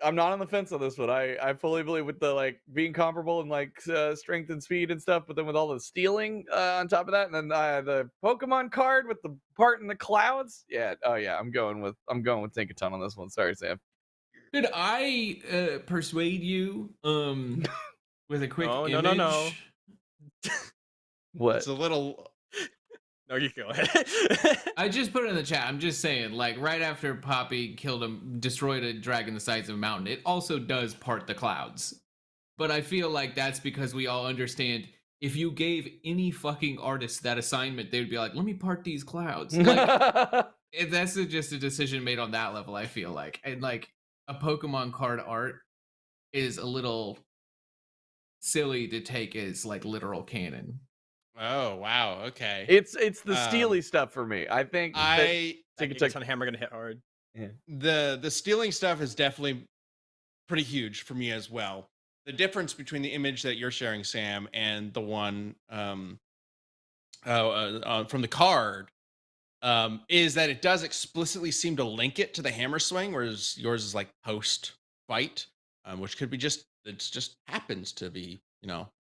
I'm not on the fence on this one. I fully believe with the like being comparable in like strength and speed and stuff, but then with all the stealing on top of that, and then the Pokemon card with the part in the clouds. Yeah, oh yeah, I'm going with Tinkaton on this one. Sorry, Sam. Could I persuade you with a quick No. image? What? It's a little. No, you go ahead. I just put it in the chat. I'm just saying, like, right after Poppy destroyed a dragon the size of a mountain, it also does part the clouds. But I feel like that's because we all understand if you gave any fucking artist that assignment, they would be like, let me part these clouds. Like, that's just a decision made on that level, I feel like. And, like, a Pokemon card art is a little silly to take as, like, literal canon. Oh wow. Okay. It's the steely stuff for me. I think Tinkaton hammer gonna hit hard. Yeah. The stealing stuff is definitely pretty huge for me as well. The difference between the image that you're sharing, Sam, and the one from the card is that it does explicitly seem to link it to the hammer swing, whereas yours is like post fight, which could be just happens to be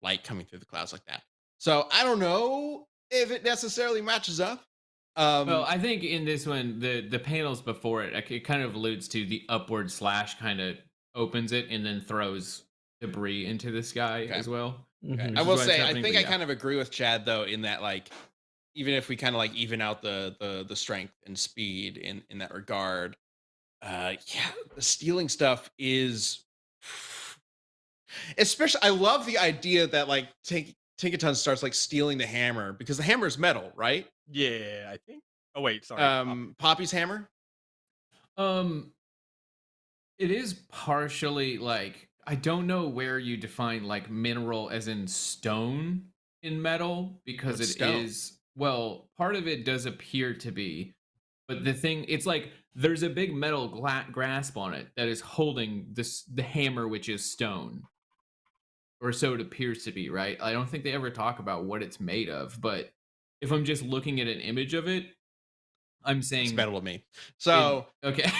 light coming through the clouds like that. So I don't know if it necessarily matches up. Well, I think in this one, the panels before it kind of alludes to the upward slash kind of opens it and then throws debris into the sky as well. Okay. I will say, I think I kind of agree with Chad though, in that like, even if we kind of like even out the strength and speed in that regard, yeah, the stealing stuff is, especially, I love the idea that like Tinkaton starts like stealing the hammer because the hammer is metal, right? Yeah, I think. Oh wait, sorry. Poppy's hammer. It is partially like, I don't know where you define like mineral as in stone in metal, because What's it stone? is, well, part of it does appear to be, but the thing, it's like there's a big metal grasp on it that is holding the hammer, which is stone. Or so it appears to be, right? I don't think they ever talk about what it's made of, but if I'm just looking at an image of it, I'm saying It's metal to me. So okay.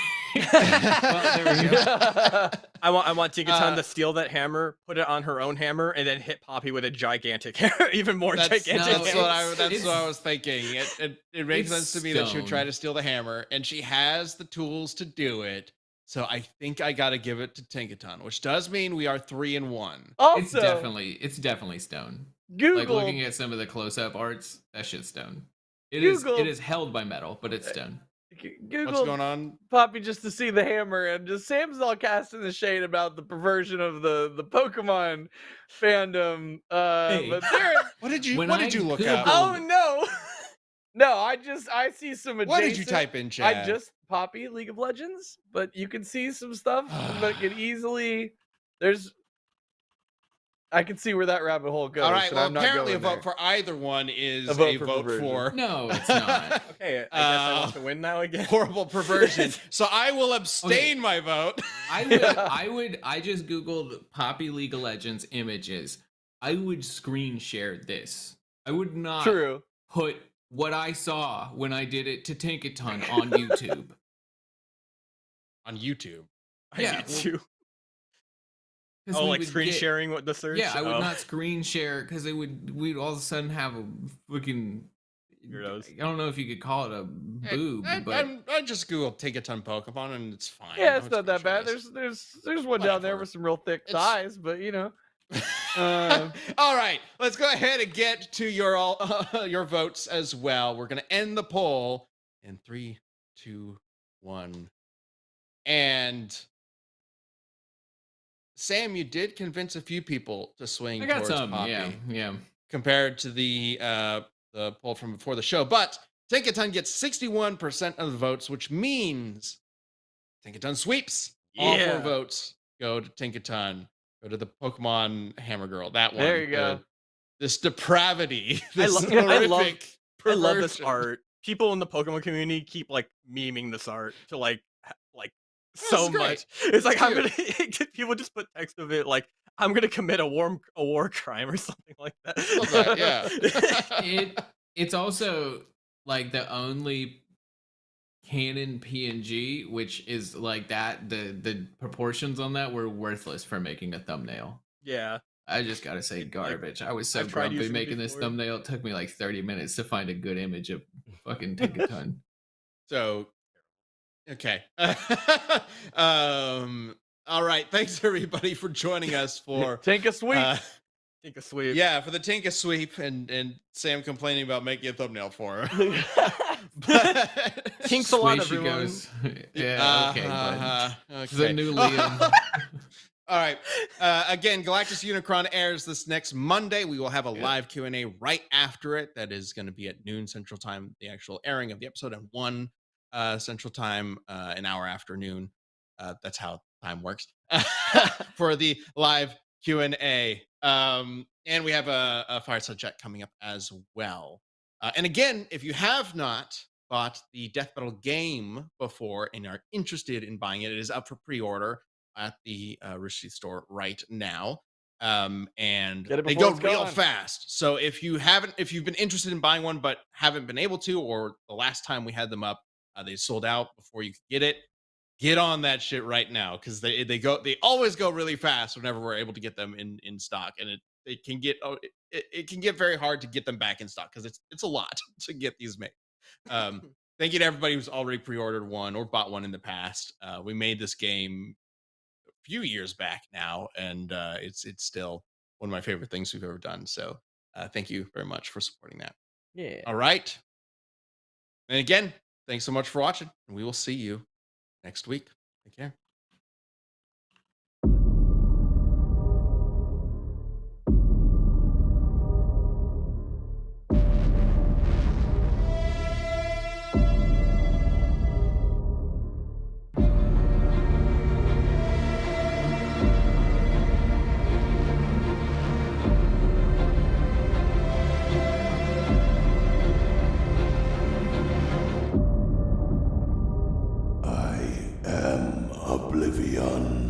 Well, there we go. I want Tinkaton to steal that hammer, put it on her own hammer, and then hit Poppy with a gigantic hammer, even more gigantic. That's No, what I was thinking. It makes sense to me that she would try stone. to steal the hammer, and she has the tools to do it. So I think I got to give it to Tinkaton, which does mean we are 3-1. Also, It's definitely stone. Google. Like looking at some of the close-up arts, that shit's stone. It is held by metal, but it's stone. Google What's going on? Poppy just to see the hammer, and just Sam's all casting the shade about the perversion of the Pokemon fandom. Hey. But there, What did you When What I did you look Googled- up? oh no, no, I see some adjacent. What did you type in, Chad? I just Poppy League of Legends, but you can see some stuff that could easily. I can see where that rabbit hole goes. All right. and Well, I'm not apparently a going vote there. for either one is A a vote vote, for for. No, it's not. Okay, I guess I want to win now again. Horrible perversion. So I will abstain my vote. I just Googled Poppy League of Legends images. I would screen share this. I would not True. put what I saw when I did it to Tinkaton on YouTube. On YouTube. Yeah, I need to. 'Cause Oh, we like would screen get- sharing what the search? Yeah, I would Oh. not screen share because we'd all of a sudden have a fucking. Weirdos. I don't know if you could call it a boob, but I just Googled Tinkaton Pokemon and it's fine. Yeah, I it's don't not that bad. screenshot There's one down there Whatever. with some real thick It's- thighs, but you know. this. Uh, All right, let's go ahead and get to your votes as well. We're gonna end the poll in 3, 2, 1, and Sam, you did convince a few people to swing I got towards some. Poppy Yeah. compared to the poll from before the show. But Tinkaton gets 61% of the votes, which means Tinkaton sweeps. All 4 Yeah. votes go to Tinkaton. Go to the Pokemon Hammer Girl. That one. There you go. This depravity. This love- horrific I love this perversion. art. People in the Pokemon community keep like memeing this art to like This so is great. much. It's like I'm Cute. gonna people just put text of it like I'm gonna commit a war crime or something like that. Love that, yeah. It's also like the only Canon PNG, which is like that. The proportions on that were worthless for making a thumbnail. Yeah. I just gotta say garbage. I was so I've tried grumpy using it making this before. thumbnail. It took me like 30 minutes to find a good image of fucking Tinkaton. So, okay. All right. Thanks everybody for joining us for Take a sweep. Take a sweep. Yeah, for the Tinka sweep and Sam complaining about making a thumbnail for her. But- Tinks a lot, Way she everyone. goes. Yeah, okay, bud. okay. The new Liam. All right. Again, Galactus Unicron airs this next Monday. We will have a live Q&A right after it. That is going to be at noon Central Time, the actual airing of the episode, and 1 Central Time, an hour after noon. That's how time works for the live Q&A. And we have a Fireside Chat coming up as well. And again, if you have not bought the Death Battle game before and are interested in buying it, it is up for pre-order at the Rooster Teeth store right now. And Get it they before go it's real gone. fast. So if you've been interested in buying one but haven't been able to, or the last time we had them up, they sold out before you could get it. Get on that shit right now, because they always go really fast whenever we're able to get them in stock, and it can get very hard to get them back in stock because it's a lot to get these made. Thank you to everybody who's already pre-ordered one or bought one in the past. We made this game a few years back now, and it's still one of my favorite things we've ever done. So thank you very much for supporting that. Yeah. All right. And again, thanks so much for watching, and we will see you next week. Take care. I am Oblivion.